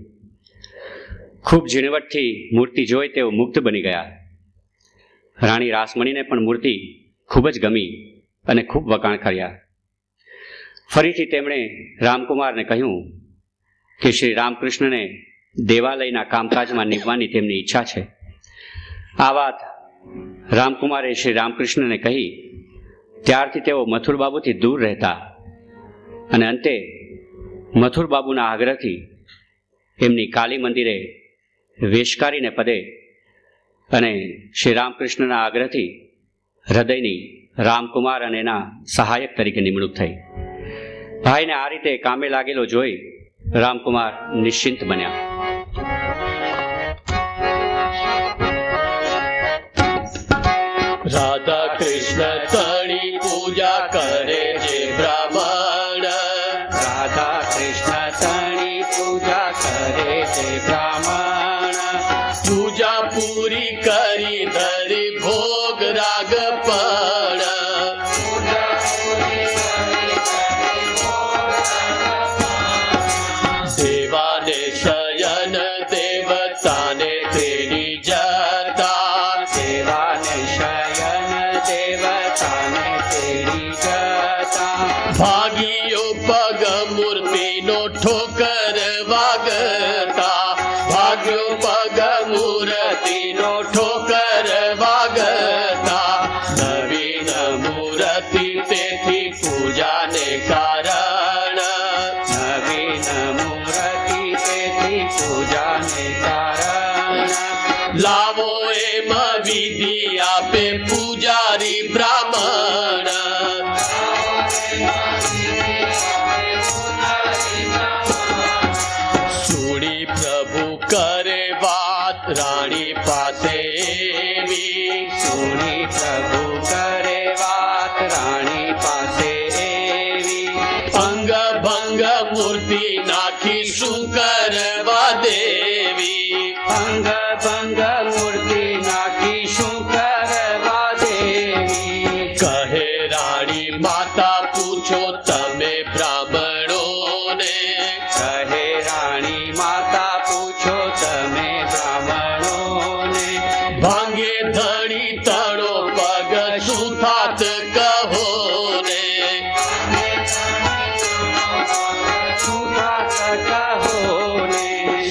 ખૂબ ઝીણવટથી મૂર્તિ જોઈ તેઓ મુગ્ધ બની ગયા. રાણી રાસમણીને પણ મૂર્તિ ખૂબ જ ગમી અને ખૂબ વખાણ કર્યા. ફરીથી તેમણે રામકુમારને કહ્યું કે શ્રી રામકૃષ્ણને દેવાલયના કામકાજમાં નીમવાની તેમની ઈચ્છા છે. આ વાત રામકુમારે શ્રી રામકૃષ્ણને કહી. ત્યારથી તેઓ મથુરબાબુથી દૂર રહેતા અને અંતે મથુરબાબુના આગ્રહથી એમની કાલી મંદિરે વેશકારીને પદે અને શ્રી રામકૃષ્ણના આગ્રહથી હૃદયની રામકુમાર અને એના સહાયક તરીકે નિમણૂક થઈ. ભાઈને આ રીતે કામે લાગેલો જોઈ રામકુમાર નિશ્ચિંત બન્યા. રાધા કૃષ્ણ તણી પૂજા કરે છે બ્રાહ્મણ, રાધા કૃષ્ણ તણી પૂજા કરે છે બ્રાહ્મણ, પૂજા પૂરી કરી ધરી ભોગ રાગ પણ, દેવાને શયન દેવતાને તેની જતા, દેવાને શયન દેવતાને તેડી જતા, ભાગીયો પગ મૂર્તિનો ઠોકર વાગતા, ભાગ્યો પગ મૂર્તિનો ઠોકર વાગતા, નવીન મૂર્તિ તેથી પૂજાને કારણ, નવીન મૂર્તિ તેથી પૂજાને કારણ, લાવો એમ વિધિ આપે પૂજારી બ્રાહ્મણ, સુણી પ્રભુ કરે વાત રાણી પાસે એવી, સુણી પ્રભુ કરે વાત રાણી પાસે એવી, અંગ ભંગ મૂર્તિ નાખી શું કરવા દેવી, અંગ ભંગ મૂર્તિ નાખી શું કરવા દેવી, કહે રાણી માતા પૂછો તમે બ્રાહ્મણોને, કહે રાણી માતા પૂછો તમે બ્રાહ્મણોને, ભાંગે ધણી તણો પગ શું થાત કહો ને,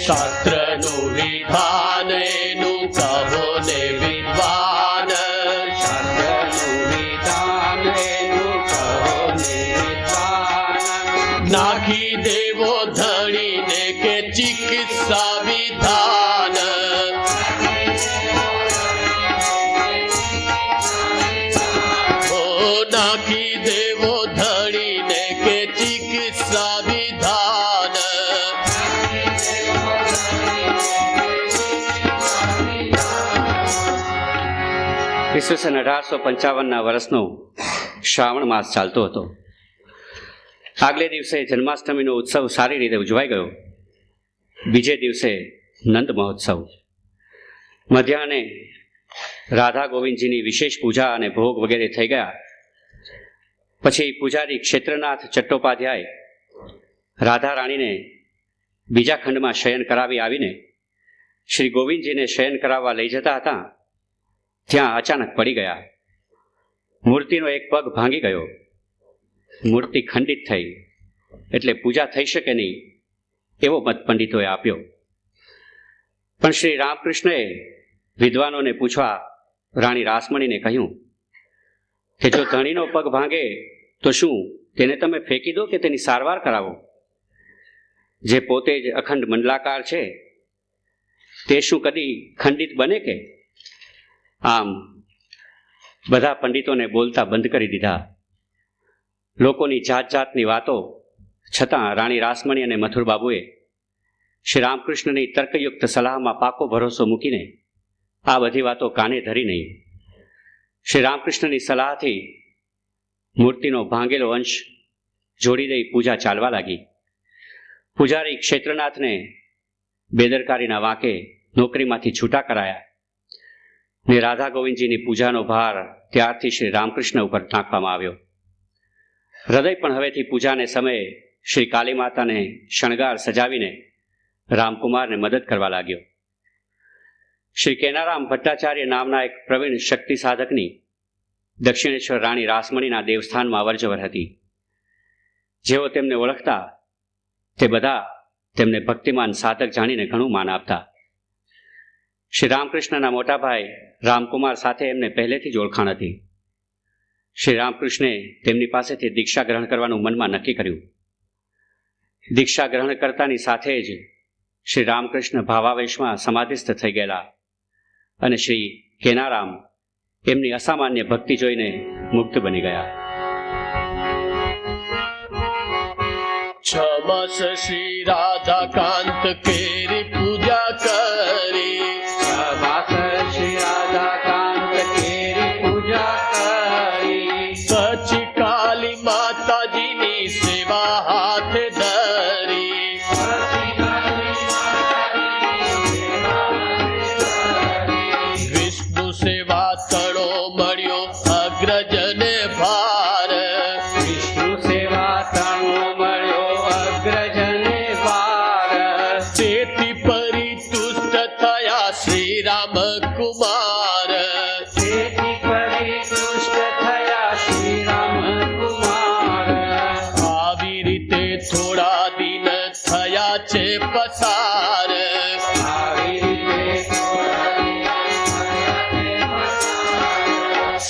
શાસ્ત્રનું વિધાન એનું કહો ને વિદ્વાન. શાસ્ત્રનું વિધાન એનું કહો ને વિદ્વાન. નાખી દેવો ધણીને કે ચિકિત્સા વિધાન. ઓ નાખી દેવો ધણીને કે ચિકિત્સા વિધાન. ઈસવીસન 1855ના વર્ષનો શ્રાવણ માસ ચાલતો હતો. આગલે દિવસે જન્માષ્ટમીનો ઉત્સવ સારી રીતે ઉજવાઈ ગયો. બીજે દિવસે નંદ મહોત્સવ. મધ્યાહને રાધા ગોવિંદજીની વિશેષ પૂજા અને ભોગ વગેરે થઈ ગયા. પછી પૂજારી ક્ષેત્રનાથ ચટ્ટોપાધ્યાય રાધા રાણીને બીજા ખંડમાં શયન કરાવી આવીને શ્રી ગોવિંદજીને શયન કરાવવા લઈ જતા હતા. ત્યાં અચાનક પડી ગયા. મૂર્તિનો એક પગ ભાંગી ગયો. મૂર્તિ ખંડિત થઈ એટલે પૂજા થઈ શકે નહીં એવો મત પંડિતોએ આપ્યો. પણ શ્રી રામકૃષ્ણએ વિદ્વાનોને પૂછવા રાણી રાસમણીને કહ્યું કે જો ધણીનો પગ ભાંગે તો શું તેને તમે ફેંકી દો કે તેની સારવાર કરાવો? જે પોતે જ અખંડ મંડલાકાર છે તે શું કદી ખંડિત બને કે? આમ બધા પંડિતોને બોલતા બંધ કરી દીધા. લોકોની જાત જાતની વાતો છતાં રાણી રાસમણી અને મથુરબાબુએ શ્રી રામકૃષ્ણની તર્કયુક્ત સલાહમાં પાકો ભરોસો મૂકીને આ બધી વાતો કાને ધરી નહીં. શ્રી રામકૃષ્ણની સલાહથી મૂર્તિનો ભાંગેલો અંશ જોડી દઈ પૂજા ચાલવા લાગી. પૂજારી ક્ષેત્રનાથને બેદરકારીના વાંકે નોકરીમાંથી છૂટા કરાયા ને રાધા ગોવિંદજીની પૂજાનો ભાર ત્યારથી શ્રી રામકૃષ્ણ ઉપર નાખવામાં આવ્યો. હૃદય પણ હવેથી પૂજાને સમયે શ્રી કાલી માતાને શણગાર સજાવીને રામકુમારને મદદ કરવા લાગ્યો. શ્રી કેનારામ ભટ્ટાચાર્ય નામના એક પ્રવીણ શક્તિ સાધકની દક્ષિણેશ્વર રાણી રાસમણીના દેવસ્થાનમાં અવરજવર હતી. જેઓ તેમને ઓળખતા તે બધા તેમને ભક્તિમાન સાધક જાણીને ઘણું માન આપતા. શ્રી રામકૃષ્ણના મોટા ભાઈ રામકુમાર સાથે એમને પહેલેથી જ ઓળખાણ હતી. શ્રી રામકૃષ્ણે તેમની પાસેથી દીક્ષા ગ્રહણ કરવાનું મનમાં નક્કી કર્યું. દીક્ષા ગ્રહણ કરતાની સાથે જ શ્રી રામકૃષ્ણ ભાવાવેશમાં સમાધિસ્થ થઈ ગયેલા અને શ્રી કેનારામ એમની અસામાન્ય ભક્તિ જોઈને મુગ્ધ બની ગયા. છમસ શ્રી રાધાકાંત કેરી પૂજા કરી. સવાસ શ્રી રાધાકાંત કેરી પૂજા કરી. પછી કાલી માતાજીની સેવા હાથ ધરી. વિષ્ણુ સેવા તણો મળ્યો અગ્રજને ભાર. વિષ્ણુ સેવા તણો મળ્યો અગ્રજને ભાર. તેથી પરિતુષ્ટ થયા શ્રી રામ કુમાર. તેથી પરિતુષ્ટ થયા શ્રી રામ કુમાર. આવી રીતે થોડા દિન થયા છે પસાર. આવી રીતે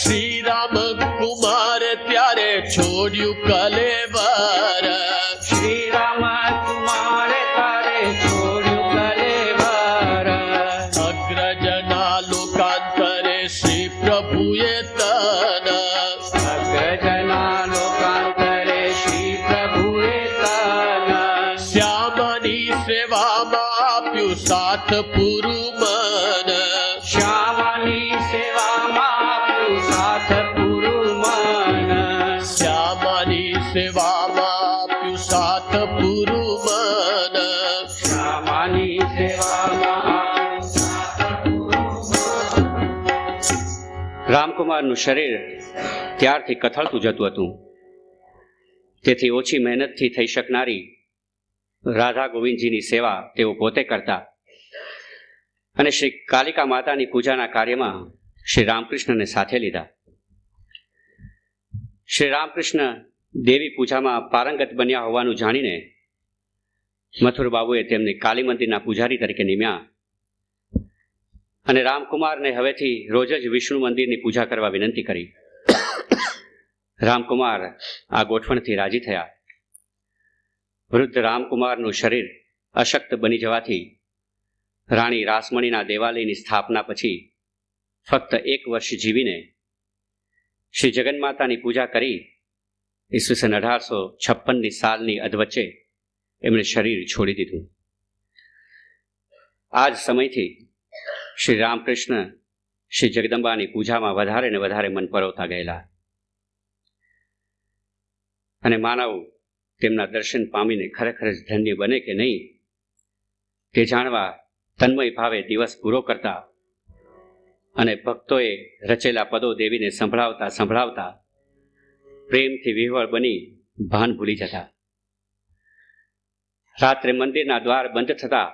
શ્રી રામ કુમાર ત્યારે છોડ્યું કલેવર. શ્રી રામ કુમારે તારે છોડ્યું કલેવર. અગ્રજના લોકાંતરે શ્રી પ્રભુએ તન. અગ્રજના લોકાંતરે શ્રી પ્રભુએ તન. શ્યામની સેવામાં આપ્યું સાત પૂરું મન. શ્યામની સેવામાં આપ્યું સાથ પૂરું મન. શ્યામની સેવામાં આપ્યું સાત પૂરું મન. શ્યામની સેવામાં આપ્યું સાથ પૂરું મન. રામકુમારનું શરીર ત્યારથી કથળતું જતું હતું. તેથી ઓછી મહેનતથી થઈ શકનારી રાધા ગોવિંદજીની સેવા તેઓ પોતે કરતા અને શ્રી કાલિકા માતાની પૂજાના કાર્યમાં શ્રી રામકૃષ્ણને સાથે લીધા. શ્રી રામકૃષ્ણ દેવી પૂજામાં પારંગત બન્યા હોવાનું જાણીને મથુર બાબુએ તેમને કાલી મંદિરના પૂજારી તરીકે નિમ્યા અને રામકુમારને હવેથી રોજ જ વિષ્ણુ મંદિરની પૂજા કરવા વિનંતી કરી. રામકુમાર આ ગોઠવણથી રાજી થયા. વૃદ્ધ રામકુમારનું શરીર અશક્ત બની જવાથી રાણી રાસમણીના દેવાલયની સ્થાપના પછી ફક્ત 1 વર્ષ જીવીને શ્રી જગન્માતાની પૂજા કરી ઈસવીસન 1856 સાલની અધવચ્ચે એમણે શરીર છોડી દીધું. આ જ સમયથી શ્રી રામકૃષ્ણ શ્રી જગદંબાની પૂજામાં વધારે ને વધારે મન પરોવતા ગયેલા અને માનવ તેમના દર્શન પામીને ખરેખર જ ધન્ય બને કે નહીં તે જાણવા તન્મય ભાવે દિવસ પૂરો કરતા અને ભક્તોએ રચેલા પદો દેવીને સંભળાવતા સંભળાવતા પ્રેમથી વિહવળ બની ભાન ભૂલી જતા. રાત્રે મંદિરના દ્વાર બંધ થતા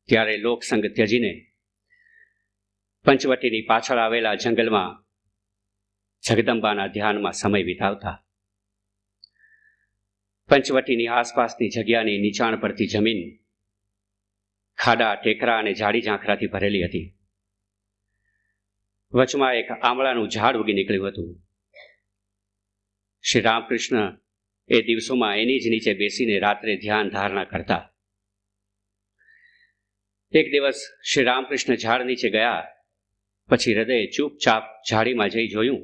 ત્યારે લોકસંગ ત્યજીને પંચવટીની પાછળ આવેલા જંગલમાં જગદંબાના ધ્યાનમાં સમય વિતાવતા. પંચવટીની આસપાસની જગ્યાની નીચાણ પરથી જમીન ખાડા, ટેકરા અને ઝાડી ઝાંખરાથી ભરેલી હતી. વચમાં એક આમળાનું ઝાડ ઉગી નીકળ્યું હતું. શ્રી રામકૃષ્ણ એ દિવસોમાં એની જ નીચે બેસીને રાત્રે ધ્યાન ધારણા કરતા. એક દિવસ શ્રી રામકૃષ્ણ ઝાડ નીચે ગયા પછી હૃદયે ચૂપચાપ ઝાડીમાં જઈ જોયું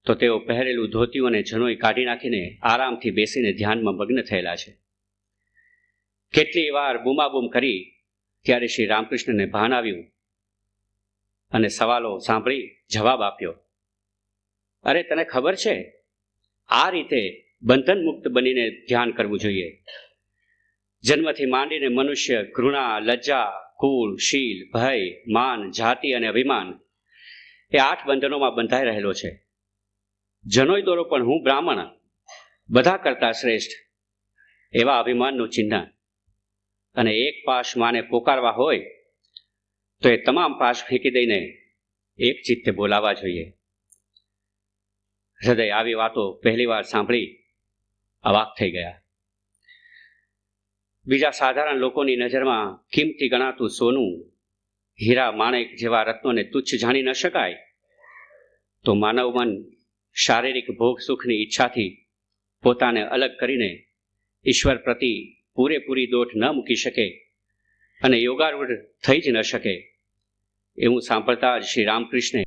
તો તેઓ પહેરેલું ધોતિયું અને જનોઈ કાઢી નાખીને આરામથી બેસીને ધ્યાનમાં મગ્ન થયેલા છે. કેટલી વાર બૂમાબૂમ કરી ત્યારે શ્રી રામકૃષ્ણને ભાન આવ્યું અને સવાલો સાંભળી જવાબ આપ્યો, અરે તને ખબર છે, આ રીતે બંધન મુક્ત બનીને ધ્યાન કરવું જોઈએ. જન્મથી માંડીને મનુષ્ય ઘૃણા, લજ્જા, કુળ, શીલ, ભય, માન, જાતિ અને અભિમાન એ 8 બંધનોમાં બંધાઈ રહેલો છે. જનોઈ દોરો પણ હું બ્રાહ્મણ, બધા કરતા શ્રેષ્ઠ એવા અભિમાનનું ચિહ્ન અને એક પાશ માને પોકારવા હોય તો એ તમામ પાશ ફેંકી દઈને એક ચિત્તે બોલાવા જોઈએ. હૃદય આવી વાતો પહેલી વાર સાંભળી અવાક થઈ ગયા. બીજા સાધારણ લોકોની નજરમાં કિંમતી ગણાતું સોનું, હીરા, માણેક જેવા રત્નોને તુચ્છ જાણી ન શકાય તો માનવ મન શારીરિક ભોગ સુખની ઈચ્છાથી પોતાને અલગ કરીને ઈશ્વર પ્રતિ પૂરેપૂરી દોટ ન મૂકી શકે અને યોગારૂઢ થઈ જ ન શકે એવું સાંભળતા જ શ્રી રામકૃષ્ણે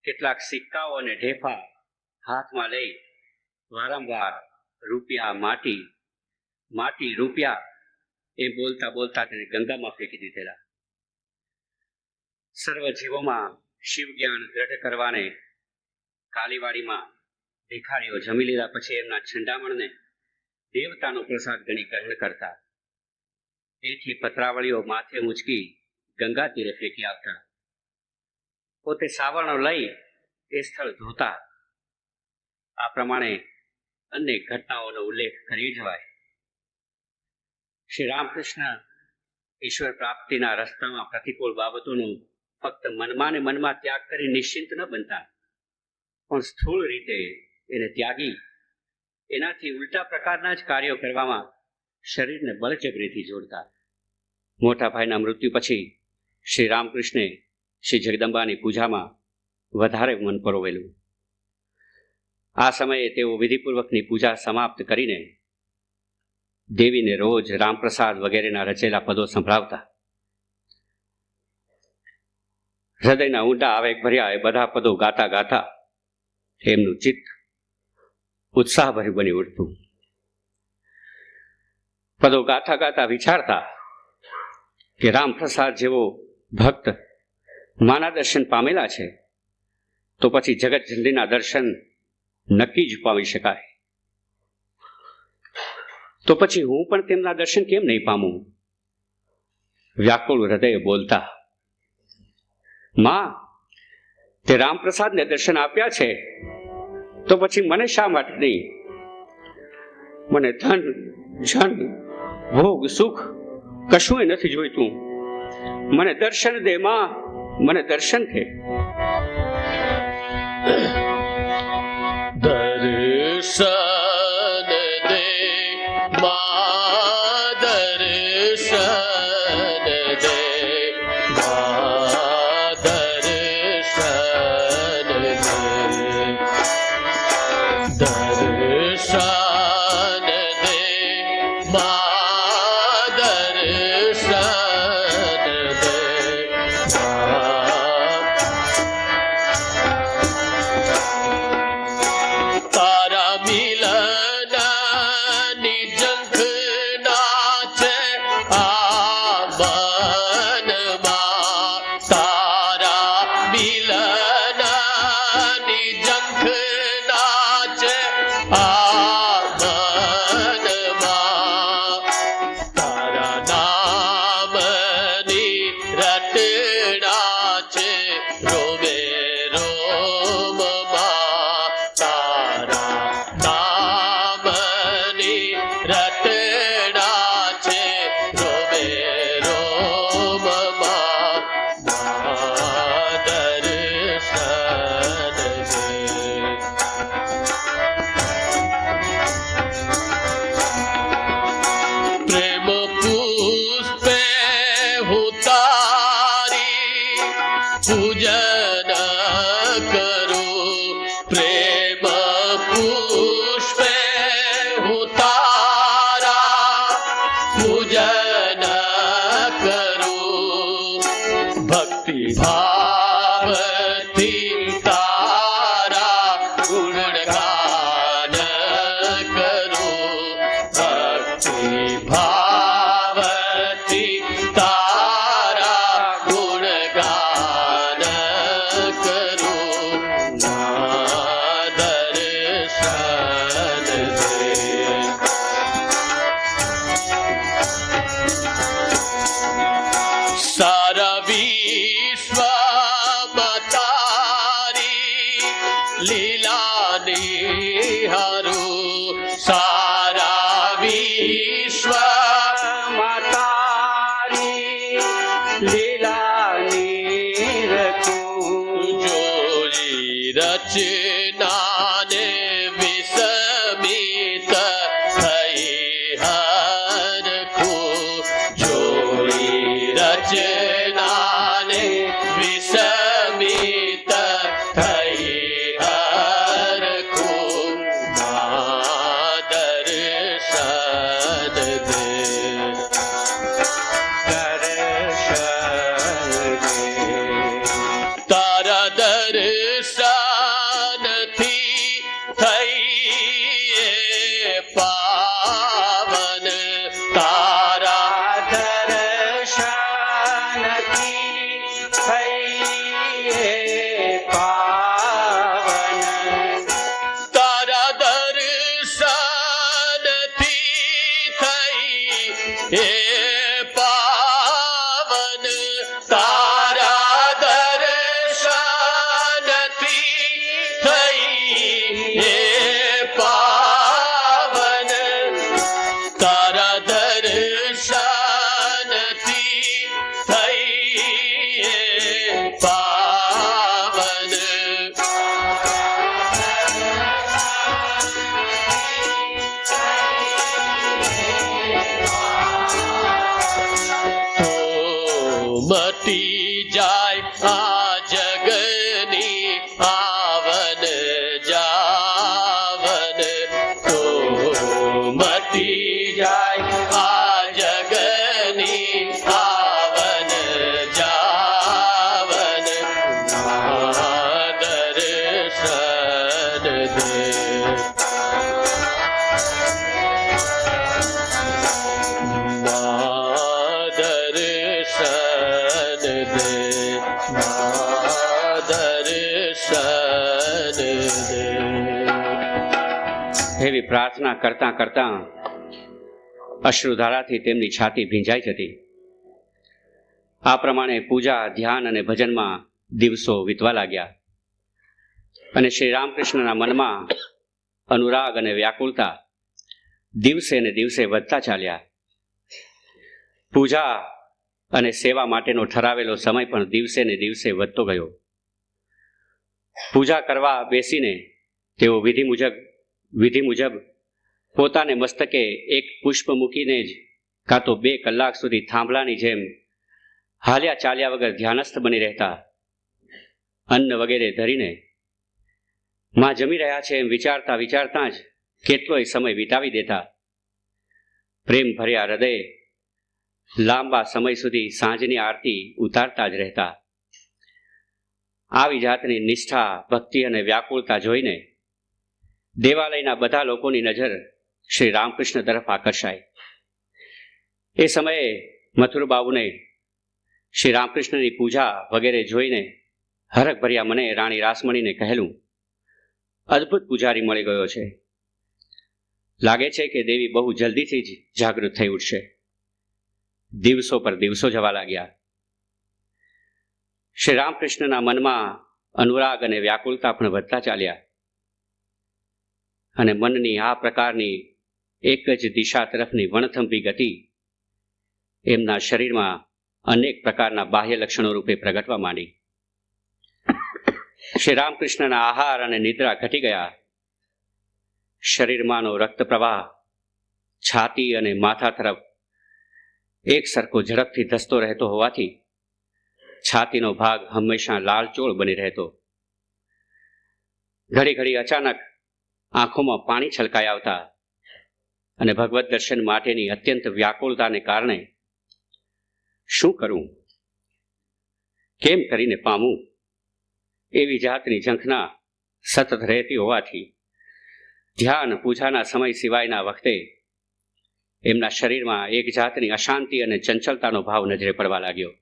કેટલાક સિક્કાઓ અને ઢેફા હાથમાં લઈ વારંવાર રૂપિયા, માટી, માટી, રૂપિયા એ બોલતા બોલતા તેને ગંગામાં ફેંકી દીધેલા. સર્વ જીવોમાં શિવ જ્ઞાન દ્રઢ કરવાને કાલીવાડીમાં ભિખારીઓ જમી લીધા પછી એમના છંડામણને દેવતાનો પ્રસાદ ગણી ગ્રહણ કરતા. એથી પત્રાવળીઓ માથે ઊંચકી ગંગા તીરે ફેંકી આવતા. પોતે સાવરણો લઈ એ સ્થળ ધોતા. આ પ્રમાણે અનેક ઘટનાઓનો ઉલ્લેખ કરી જવાય. શ્રી રામકૃષ્ણ ઈશ્વર પ્રાપ્તિના રસ્તામાં પ્રતિકૂળ બાબતોનો ફક્ત મનમાં ને મનમાં ત્યાગ કરી નિશ્ચિંત ન બનતા, પણ સ્થૂળ રીતે એને ત્યાગી એનાથી ઉલટા પ્રકારના જ કાર્યો કરવામાં શરીરને બળજબરીથી જોડતા. મોટા ભાઈના મૃત્યુ પછી શ્રી રામકૃષ્ણે શ્રી જગદંબાની પૂજામાં વધારે મન પરોવેલું. આ સમયે તેઓ વિધિપૂર્વકની પૂજા સમાપ્ત કરીને દેવીને રોજ રામપ્રસાદ વગેરેના રચેલા પદો સંભળાવતા. હૃદયના ઊંડા આવેગ ભર્યા એ બધા પદો ગાતા ગાતા એમનું ચિત્ત ઉત્સાહભર્યું બની ઉઠતું. પદો ગાતા ગાતા વિચારતા કે રામપ્રસાદ જેવો ભક્ત માના દર્શન પામેલા છે તો પછી જગત જનનીના દર્શન નક્કી જ પામી શકાય. તો પછી હું પણ તેમના દર્શન કેમ નહીં પામું? વ્યાકુળ હૃદય બોલતા, માં, તે રામપ્રસાદને દર્શન આપ્યા છે તો પછી મને શા માટે નહીં? મને ધન, જન, ભોગ, સુખ કશું એ નથી જોઈતું. મને દર્શન દે માં, મને દર્શન દે. દર્શન દે એ પાવન તારા દર્શનથી થઈ, એ પાવન તારા દર્શનથી થઈ, એ પાવન મટી જાય આ જગની આવન જાવન, તો મટી જાય આ જગની આવન જાવન, દર્શન દે એવી પ્રાર્થના કરતાં કરતાં અશ્રુધારાથી તેમની છાતી ભીંજાઈ જતી. આ પ્રમાણે પૂજા, ધ્યાન અને ભજનમાં દિવસો વીતવા લાગ્યા અને શ્રી રામકૃષ્ણના મનમાં અનુરાગ અને વ્યાકુળતા દિવસે ને દિવસે વધતા ચાલ્યા. પૂજા અને સેવા માટેનો ઠરાવેલો સમય પણ દિવસે ને દિવસે વધતો ગયો. પૂજા કરવા બેસીને તેઓ વિધિ મુજબ પોતાને મસ્તકે એક પુષ્પ મૂકીને જ કાં તો 2 કલાક સુધી થાંભલાની જેમ હાલ્યા ચાલ્યા વગર ધ્યાનસ્થ બની રહેતા. અન્ન વગેરે ધરીને માં જમી રહ્યા છે એમ વિચારતા વિચારતા જ કેટલોય સમય વિતાવી દેતા. પ્રેમ ભર્યા હૃદય લાંબા સમય સુધી સાંજની આરતી ઉતારતા જ રહેતા. આવી જાતની નિષ્ઠા, ભક્તિ અને વ્યાકુળતા જોઈને દેવાલયના બધા લોકોની નજર શ્રી રામકૃષ્ણ તરફ આકર્ષાય. એ સમયે મથુરબાબુને શ્રી રામકૃષ્ણની પૂજા વગેરે જોઈને હરખભર્યા મને રાણી રાસમણીને કહેલું, અદ્ભુત પૂજારી મળી ગયો છે. લાગે છે કે દેવી બહુ જલ્દીથી જ જાગૃત થઈ ઉઠશે. દિવસો પર દિવસો જવા લાગ્યા. શ્રી રામકૃષ્ણના મનમાં અનુરાગ અને વ્યાકુળતા પણ વધતા ચાલ્યા અને મનની આ પ્રકારની એક જ દિશા તરફની વણથંભી ગતિ એમના શરીરમાં અનેક પ્રકારના બાહ્ય લક્ષણો રૂપે પ્રગટવા માંડી. શ્રી રામકૃષ્ણના આહાર અને નિદ્રા ઘટી ગયા. શરીરમાંનો રક્ત પ્રવાહ છાતી અને માથા તરફ એક સરખો ઝડપથી ધસતો રહેતો હોવાથી છાતીનો ભાગ હંમેશા લાલચોળ બની રહેતો. ઘડી ઘડી અચાનક આંખોમાં પાણી છલકાઈ આવતા અને ભગવત દર્શન માટેની અત્યંત વ્યાકુળતાને કારણે શું કરું, કેમ કરીને પામું એવી જાતની ઝંખના સતત રહેતી હોવાથી ધ્યાન પૂજાના સમય સિવાયના વખતે એમના શરીરમાં એક જાતની અશાંતિ અને ચંચલતાનો ભાવ નજરે પડવા લાગ્યો.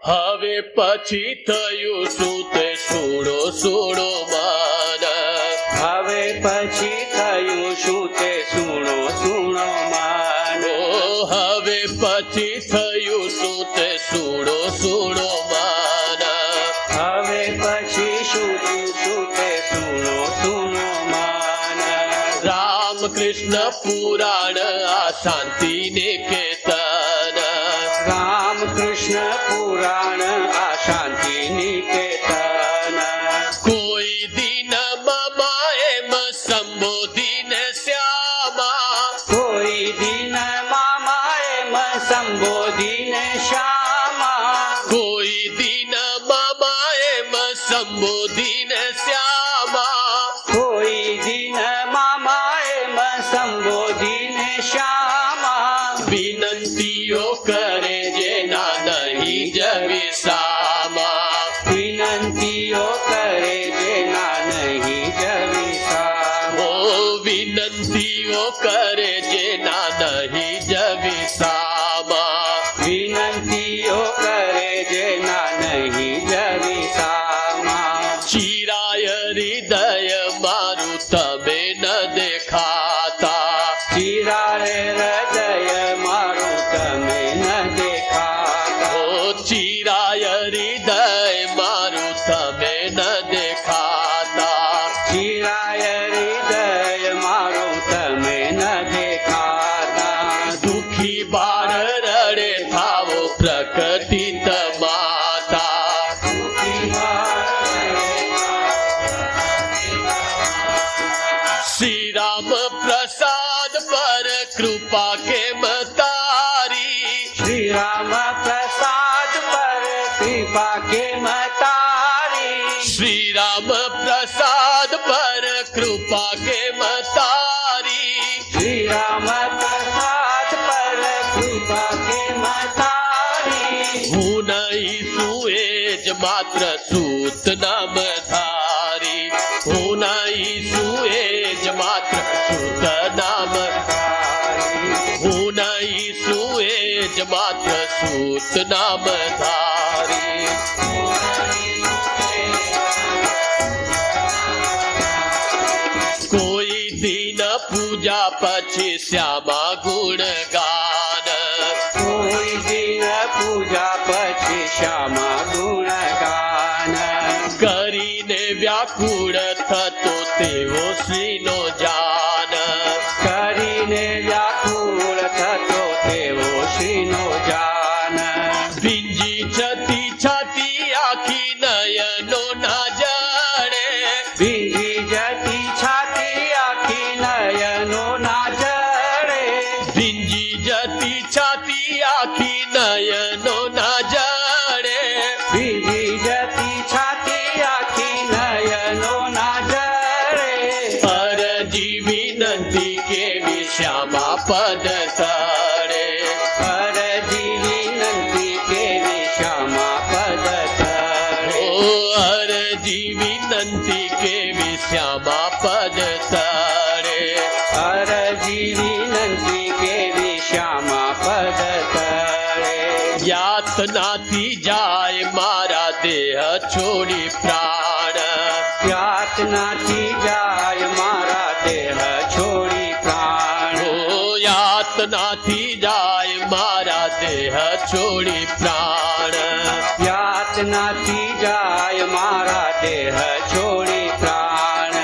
હવે પછી થયું શું તે સુડો સુડો માન, હવે પછી થયું શું તે સુણો સુણો માનો. હવે પછી થયું શું તે સુડો સુડો માન, હવે પછી શું તે સુણો સુણો માન. રામકૃષ્ણ પુરાણ આ શાંતિ નિકેતન, રામકૃષ્ણ પુરાણ આ શાંતિ નિકેતન. કોઈ દિન મમા એમ સંબોધીને શ્યામા, કોઈ દિન મામા એમ સંબોધીને શ્યામા. કોઈ દિન મમા એમ સંબોધીને શ્યામા, કોઈ દિન મામા એમ સંબોધીને શ્યામા. વિનંતીઓ કરે જેના નહીં જ વિસામા, વિનંતીઓ કરે જેના નહીં જ વિસામા. ઓ વિનંતીઓ કરે જેના નહીં જ વિસામા, વિનંતીઓ કરે જેના નહીં જ વિસામા. ચિરાય તારી. શ્રી રામ પ્રસાદ પર કૃપા કેમ તારી. શ્રી રામ પ્રસાદ પર કૃપા કેમ તારી. હું નહીં સુએ જ માત્ર સૂત નામ ધારી. હું નહીં સુએ જ માત્ર સૂત નામ. હું નહીં સુએ જ માત્ર સૂત નામ ધારી. કોઈ દિન પૂજા પછી શ્યામા ગુણ ગાન. કોઈ દિન પૂજા પછી શ્યામા ગુણગાન. કરીને વ્યાકુળ થતો તેવો શ્રીનો જાન. કરીને વ્યાકુળ થતો તેવો શ્રીનો જાન. ભીંજી જતી છાતી આખી નયનો ના જડે. ભીંજી જતી છાતી આખી નયનો ના જડે. ભીંજી જતી છાતી આખી નયનો ના જડે. ભીંજી જતી છાતી આખી નયનો ના જડે. અરજી વિનંતી કેવી શ્યામા પદ તળે. અરજી વિનંતી કેવી શ્યામા પદ તળે. ઓ અરજી વિનંતી કેવી શ્યામા પદ તળે. અરજી વિનંતી કેવી શ્યામા પદ તળે. યાતનાથી જાય મારા દેહ છોડી પ્રાણ. યાતનાથી જાય મારા દેહ છોડી પ્રાણ. ઓ યાતનાથી જાય મારા દેહ છોડી પ્રાણ. યાતનાથી જાય મારા દેહ છોડી પ્રાણ.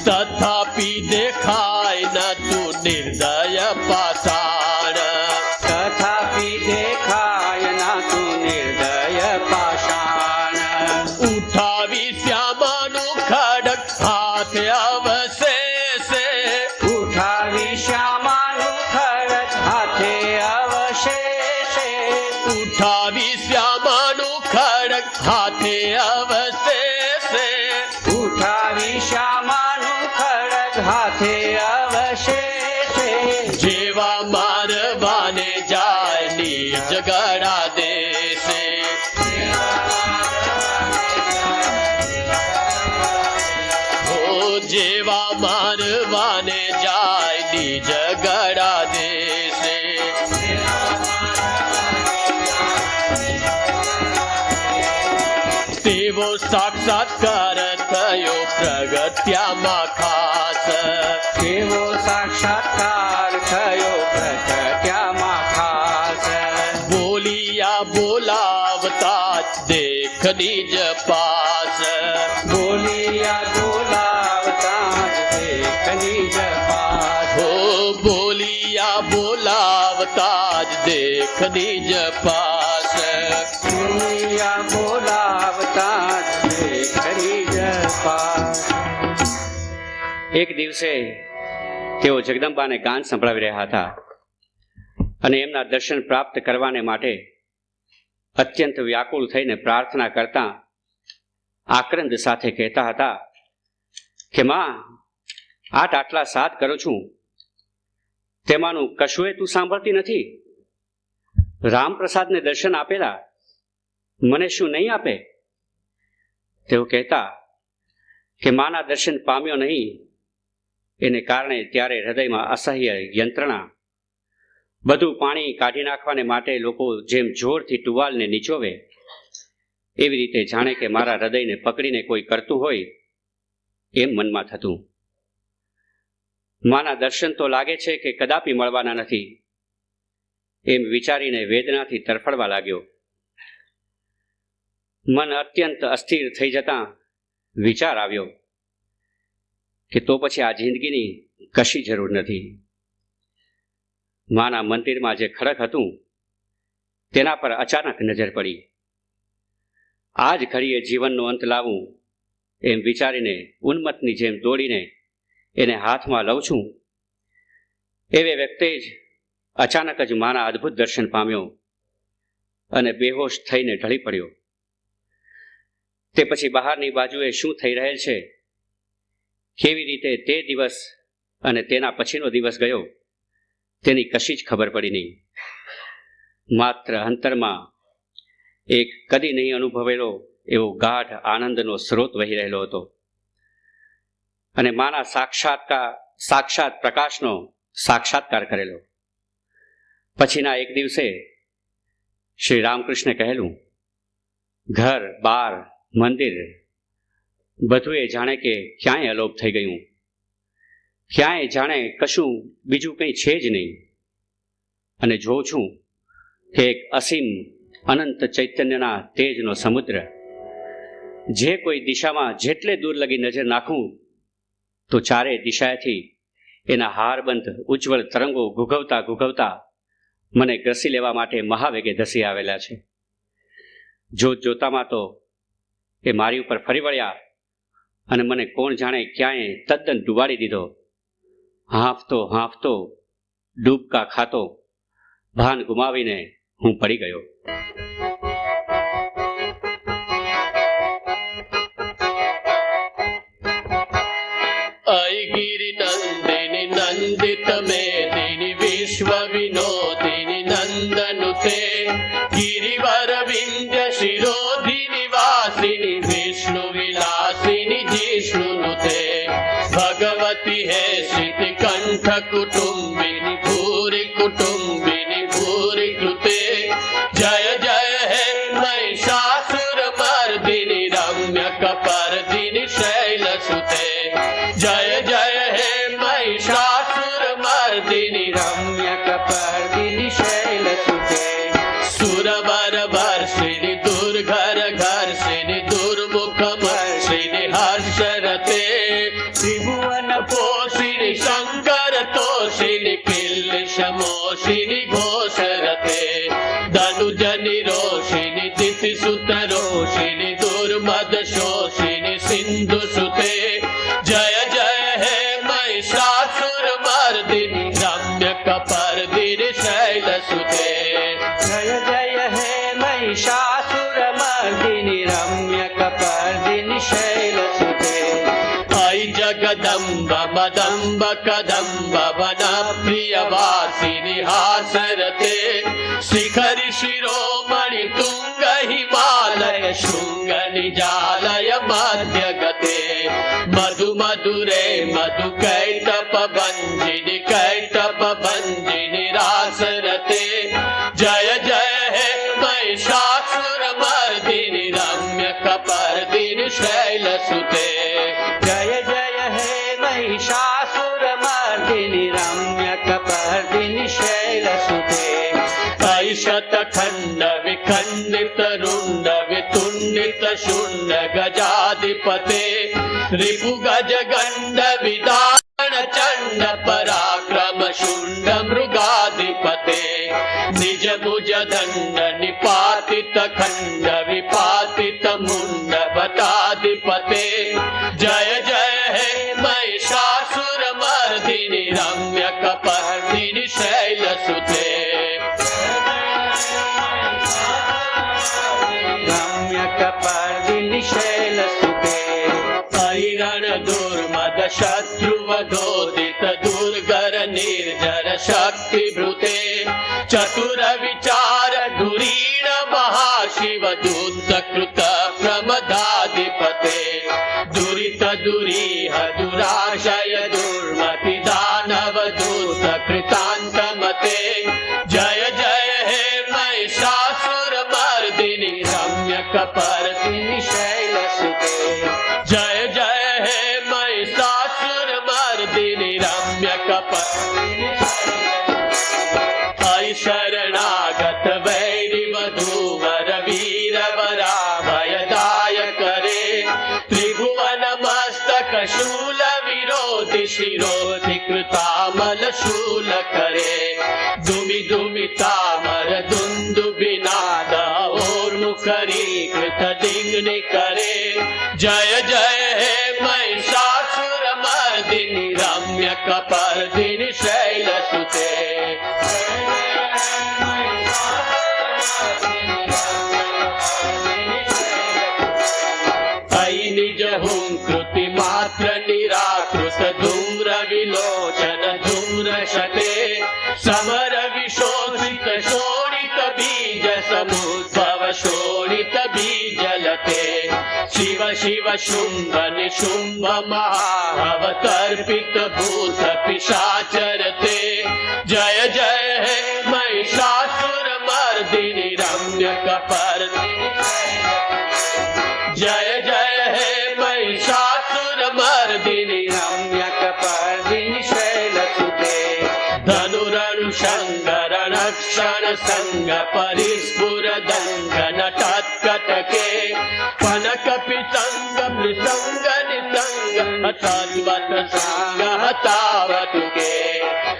તથાપિ દેખાય ન તું નિર્દય પાષાણ. તથાપિ દેખાય ના તું નિર્દય પાષાણ. ઉઠાવી શ્યામાનું ખડક હાથે અવશેષે. ઉઠાવી શ્યામાનું ખડક હાથે અવશેષે. ઉઠાવી શ્યામાનું ખડક હાથે અવશેષે. ઉઠાવી શ્યામાનું ખડક હાથે અવશેષે. જેવા મારવાને જાય નીજ ગળા દેશે. ઓ જેવા મારવાને જાય નીજ ગળા દેશે. તેવો સાક્ષાત્કાર થયો પ્રગટ્યામાં ખાસ. કેવો સાક્ષાત્કાર થયો પ્રગટ્યામાં ખાસ. બોલિયા બોલાવતા જ દેખ નિજ પાસ. બોલિયા બોલાવતા જ દેખ નિજ પાસ. હો બોલિયા બોલાવતા જ દેખ નિજ પાસ. બોલિયા બોલાવતા જ દેખ નિજ પાસ. એક દિવસે તેઓ જગદંબાને ગાન સંભળાવી રહ્યા હતા અને એમના દર્શન પ્રાપ્ત કરવાને માટે અત્યંત વ્યાકુળ થઈને પ્રાર્થના કરતા આક્રંદ સાથે કહેતા હતા કે માં, આટલા સાથ કરું છું, તેમાંનું કશુંય તું સાંભળતી નથી. રામપ્રસાદને દર્શન આપેલા, મને શું નહીં આપે? તેઓ કહેતા કે માના દર્શન પામ્યો નહીં, એને કારણે ત્યારે હૃદયમાં અસહ્ય યંત્રણા, બધું પાણી કાઢી નાખવાને માટે લોકો જેમ જોરથી ટુવાલને નીચોવે એવી રીતે જાણે કે મારા હૃદયને પકડીને કોઈ કરતું હોય એમ મનમાં થતું. માના દર્શન તો લાગે છે કે કદાપી મળવાના નથી એમ વિચારીને વેદનાથી તરફડવા લાગ્યો. મન અત્યંત અસ્થિર થઈ જતાં વિચાર આવ્યો કે તો પછી આ જિંદગીની કશી જરૂર નથી. માના મંદિરમાં જે ખડક હતું તેના પર અચાનક નજર પડી. આ જ ઘડીએ જીવનનો અંત લાવું એમ વિચારીને ઉન્મત્તની જેમ દોડીને એને હાથમાં લઉં છું એવે વ્યક્તિ જ અચાનક જ માના અદ્ભુત દર્શન પામ્યો અને બેહોશ થઈને ઢળી પડ્યો. તે પછી બહારની બાજુએ શું થઈ રહેલ છે, કેવી રીતે તે દિવસ અને તેના પછીનો દિવસ ગયો, તેની કશી જ ખબર પડી નહીં. માત્ર અંતરમાં એક કદી નહીં અનુભવેલો એવો ગાઢ આનંદનો સ્રોત વહી રહેલો હતો અને માના સાક્ષાત પ્રકાશનો સાક્ષાત્કાર કરેલો. પછીના એક દિવસે શ્રી રામકૃષ્ણે કહેલું, ઘર બાર મંદિર બધું એ જાણે કે ક્યાંય અલોપ થઈ ગયું, ક્યાંય જાણે કશું બીજું કંઈ છે જ નહીં. અને જોઉં છું કે એક અસીમ અનંત ચૈતન્યના તેજનો સમુદ્ર, જે કોઈ દિશામાં જેટલે દૂર લગી નજર નાખું તો ચારે દિશાએથી એના હારબંધ ઉજ્જવળ તરંગો ઘૂઘવતા મને ગ્રસી લેવા માટે મહાવેગે ધસી આવેલા છે. જોતામાં તો એ મારી ઉપર ફરી વળ્યા અને મને કોણ જાણે ક્યાંય તદ્દન ડૂબાડી દીધો. હાંફતો ડૂબકા ખાતો ભાન ગુમાવીને હું પડી ગયો. ગિરિ નંદિની નંદિત મેદિની વિશ્વ વિનોદિની નંદનુતે ગિરિવર વિંધ્ય શિરોધિની વાસિની વિષ્ણુ વિલાસિની જિષ્ણુનુતે ભગવતી હે શ્રીતિ કંઠ કુટુંબિની ભૂરી કુટુંબિની ભૂરી કૃતે જય જય હે મહિષાસુર મર્દિની રમ્ય કપર્દિની શૈલસુતે જય જય હે મહિષાસુર મર્દિની રમ્ય કપર્દિની શૈલસુતે સુરવર વર્ષિણી દુર્ઘર ઘર્ષિણી દુર્મુખ મર્ષિણી હર્ષરતે ત્રિભુવન પોષિણી શંકર તોષિણી કિલ્લ શમોષિણી ઘોષરતે ધનુજની રોષિણી દિતિ સુત રોષિણી દુર્મદ શોષિણી સિંધુ સુતે જય જય હે મહિષાસુર મર્દિની રમ્ય કપર્દિની શૈલસુતે જય જય હે મહિષાસુર મર્દિની રમ્ય કપર્દિની શૈલસુતે ऐ जगदम्ब मदम्ब कदम्ब वन प्रिय वासिनी हासरते शिखरि शिरोमणि तुंग हिमालय शृंग निजालय मध्य गते मधु मधुरे मधु कैटप भंजिनी रासरते जय जय हे महिषासुर मर्दिनी रम्य कपर्दिनी शैलसुते जय जय हे महिषासुर मर्दिनी रम्य कपर्दिनी शैलसुते ऐशत खंड विखंडित रुंड वितुंडित शून्य गजाधिपते रिपु गज गंड विदारण चंड पराक्रम शुंड मृगाधिपते निज भुज दंड निपातित खंड विपातित मुंड भटाधिपते जय जय हे महिषासुर मर्दिनी रम्य कपर्दिनी शैलसुते रम्य कपर्दिनी शैलसुते ऐरण दुर्मद शत्रुवधोदित दुर्गर निर्जर शक्ति भृते चतुर विचार धुरीण महाशिव दूत कृत प्रमदाधिपते दुरित दुरीह दुराशय दुर्मति दानव दूत कृतान्तमते जय जय हे महिषासुर मर्दिनी रम्य कपर्दिनी शैलसुते जय जय हे महिषासुर मर्दिनी रम्य कपर्दिनी ऐ शरणागत वैरि वधूवर वीर वराभयदाय करे त्रिभुवन मस्तक शूल विरोधि शिरोधि कृतामल शूल करे दुमि दुमि तामर दुंदुभिनाद और मुखरी कृत दिग्नि करे जय जय हे महिषासुर मर्दिनी रम्य कपर्दिनी शैलसुते निज हुंकृति मात्र निराकृत धूम्र विलोचन धूम्र शते समर विशोषित शोणित बीज समुद्भव शोणित बीजलते शिव शिव शुंभ निशुंभ महावतर्पित भूत पिशाचरते जय जय हे महिषासुर मर्दिनी रम्य कपर्दिनी जय जय हे महिषासुर मर्दिनी रम्य कपर्दिनी शैलसुते धनुरनुषंग रणक्षण संग परिस्फुर दंगन तत्कटके पनक पितंग मृतंग नितंग तद्वत संग हतावतुके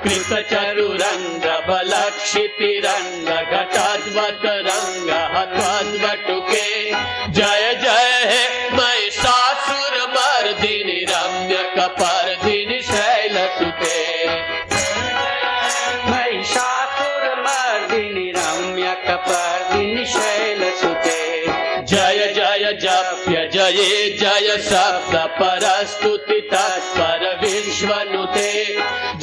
कृत चरुरंग बलक्षितिरंग घटद्वत रंग हतद्वटुके जय जय हे महिषासुर मर्दिनी रम्य कपर्दिनी शैलसुते महिषासुर मर्दिनी रम्य कपर्दिनी शैलसुते जय जय जप्य जये जय शब्द परस्तुति तत्पर विश्वनुते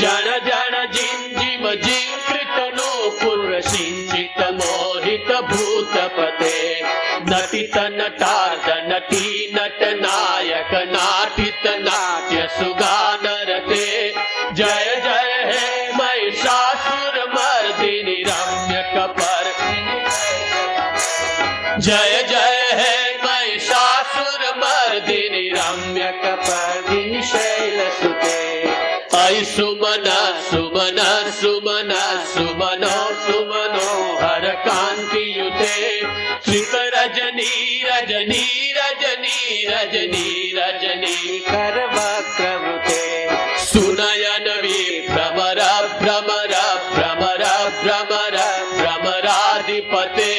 जन जन जिंजिम जिंकृत नूपुर सिंचित मोहित भूतपते नटित नटार्द नटी नट नायक नाटित नाट्य सुगानरते जय जय हे महिषासुर मर्दिनी रम्य कपर्दिनी जय जय हे महिषासुर मर्दिनी रम्य कपर्दिनी शैलसुते ऐ सुमन सुमन सुमन सुमनो सुमनो हर कांति युते श्रित रजनी रजनी रजनी रजनी रजनी कर वक्रवृते सुनयन विभ्रमर भ्रमर भ्रमर भ्रमर भ्रमराधिपते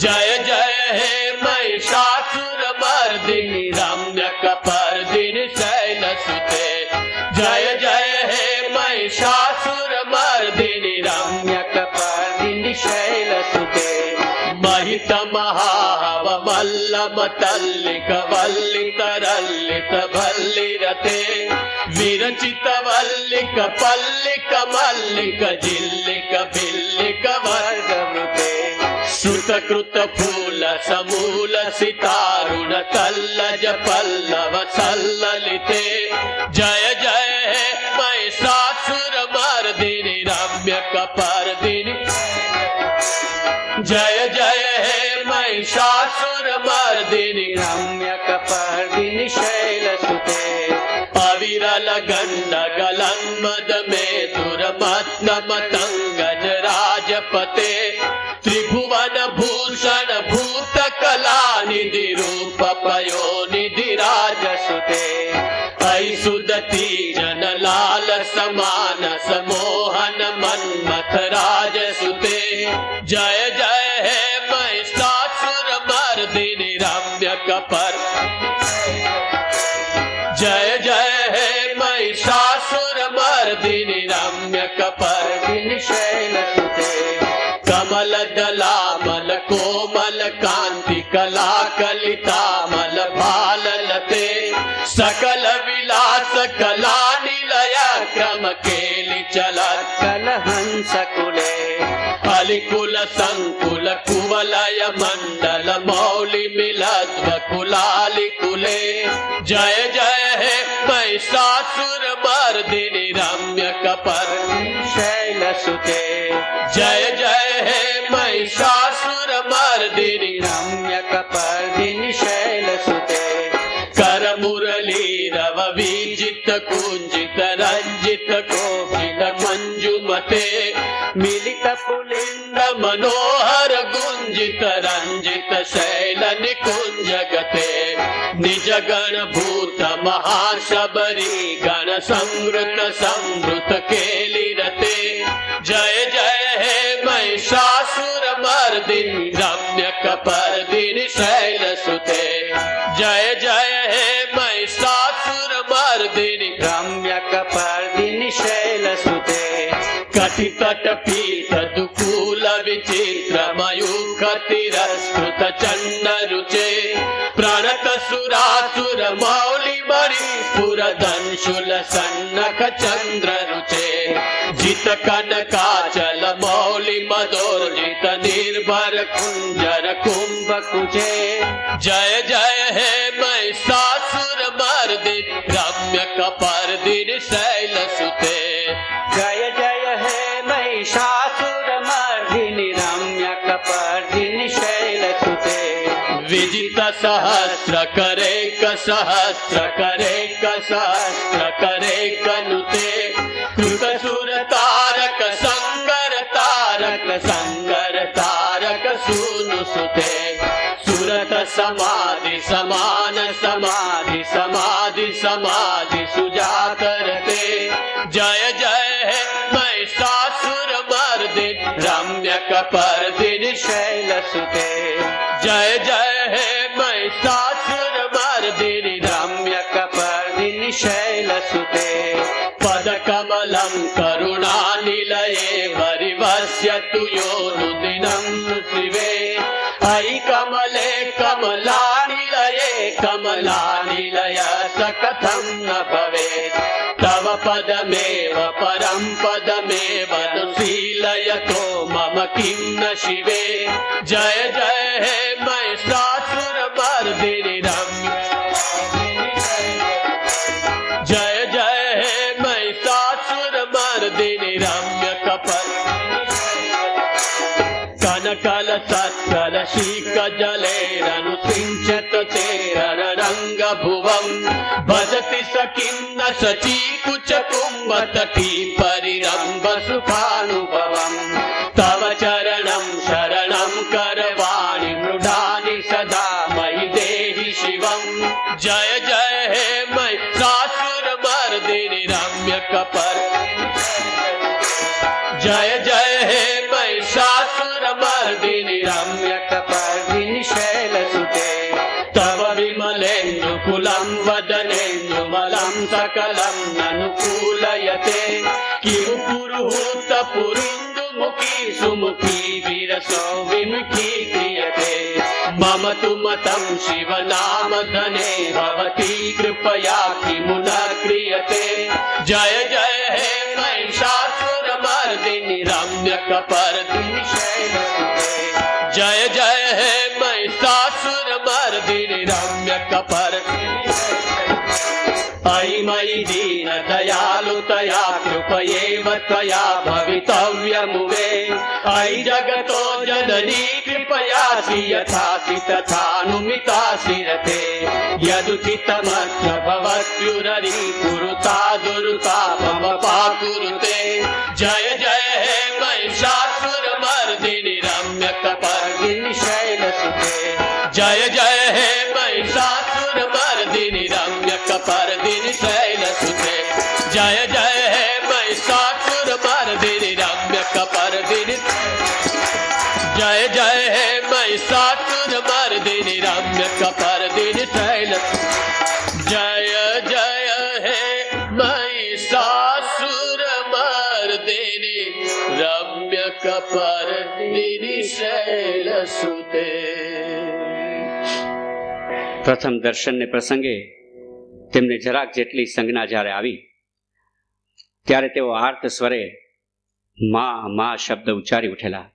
जय जय हे महिषासुर मर्दिनी रम्य कपर्दिनी शैलसुते जय जय हे महिषासुर मर्दिनी रम्य कपर्दिनी शैलसुते महित महाव मल्लम तल्लिक वल्लित रल्लित भल्लिरते विरचित वल्लिक पल्लिक मल्लिक जिल्लिक भिल्लिक वर्गवृते श्रुतकृत फूल समूल सितारुण तल्लज पल्लव सल्ललिते जय जय हे महिषासुर मर्दिनी रम्य कपर्दिनी जय जय हे महिषासुर मर्दिनी रम्य कपर्दिनी शैलसुते अविरल गंड गलन्मद में दुर्मत्न मतंगज राजपते त्रिभुवन भूषण भूत कला निधि रूप पयोनिधि राजसुते ऐ सुदती जन लाल समान समोहन मन्मथ राजसुते जय जय हे महिषासुर मर्दिनी रम्य कपर्दिनी जय जय हे महिषासुर मर्दिनी रम्य कपर्दिनी शैलसुते कमल दलामल कोमल कांति कला कलितामल भाललते सकल विलास कला निलय क्रम केलि चलत कलहंस कुले अलिकुल संकुल कुवलय मंडल मौलि मिलद्व कुलालि कुले जय जय हे महिषासुर मर्दिनी रम्य कपर्दिनी शैलसुते जय जय हे महिषासुर मर्दिनी रम्य कपर्दिनी शैलसुते कर मुरली रव विजित कुंजित रंजित कोकिल मंजुमते मिलित पुलिंद मनोहर गुंजित रंजित शैल निकुंजगते निज गण भूत महाशबरी गण संवृत संवृत केलिरते जय जय हे महिषासुर मर्दिनी रम्य कपर्दिनी शैलसुते जय जय हे महिषासुर मर्दिनी रम्य कपर्दिनी शैलसुते कटितट पीठ दुकूल विचित्र मयूख तिरस्कृत चंड रुचे प्रणत सुर સુરાસુર મૌલી મળી પુરધન શુલ સન્નખ ચંદ્ર રુચે જીત કનકાચલ મૌલી મદોર્જિત નિર્ભર કુંજર કુંભ कुजे જય જય હે મહિષાસુર મર્દિન રમ્ય કપર્દિન શૈલ સુતે जय जय हे महिषासुर मर्दिनि रम्य कपर्दिनि शैलसुते विजित सहस्र करे सहस्र करे सहस्र करे कनुते कृत सुर तारक संगर तारक सूनु सुते सुरत समाधि समान समाधि समाधि समाधि सुजातरते जय जय हे महिषासुर मर्दिन रम्य कपर्दिन शैलसुते जय जय हे महिषासुर मर्दिन रम्य कपर्दिनि शैलसुते पद कमलं करुणानिलये वरिवस्यतु योनुदिनं शिवे अयि कमले कमलानिलये कमलानिलय स कथं न भवेत् तव पदमेव परं पदमेव शीलयतो मम किं न शिवे जय जय हे महिषासुर मर्दिनि रम्य जय जय हे महिषासुर मर्दिनि रम्य कपर कनकल सत्कल शीक जलेरनु सिंचत तेररंग भुवं भजति सकिन्न सची कुच कुंभ तटी परिरंभ सुखानुभवम् तव चरणं शरणं करवाणि मृडानि सदा मयि देहि शिवम् जय जय हे महिषासुर मर्दिनि रम्य कपर जय जय हे महिषासुर मर्दिनि रम्य कपर्दिनि शैलसुते तव विमलेन्दुकुलं वदनेन्दुमलं सकलं ननुकूलयते किं पुरुहूत पुरुन्दुमुखी सुमुखी विरसो विमुखी क्रियते मम तु मतं शिवनामधने भवती कृपया किमुन क्रियते जय जय हे महिषासुर मर्दिनि रम्य कपर्दिनि शैलसुते जय जय हे महिषासुर मर्दिनि रम्य कपर्दिनि अयि मयि दीन दयालु तया कृपयेव त्वया भवितव्यमुमे अयि जगतो जननी कृपयासि यथासि तथानुमितासि रते यदुचितमत्र भवत्युररि कुरुता दुरुता मम पाकुरुते जय जय हे महिषासुर मर्दिनि रम्य कपर्दिनि शैलसुते जय जय हे महिषासुर मर्दिनि रम्य कपर्दिनि शैलसुते जय जय हे महिषासुर मर्दिनि रम्य कपर्दिनि जय जय हे महिषासुर मर्दिनि रम्य कपर्दिनि शैलसुते जय जय हे महिषासुर मर्दिनि रम्य कपर्दिनि शैलसुते પ્રથમ દર્શનને પ્રસંગે તેમને જરાક જેટલી સંજ્ઞા જ્યારે આવી ત્યારે તેઓ આર્ત સ્વરે મા મા શબ્દ ઉચ્ચારી ઉઠેલા.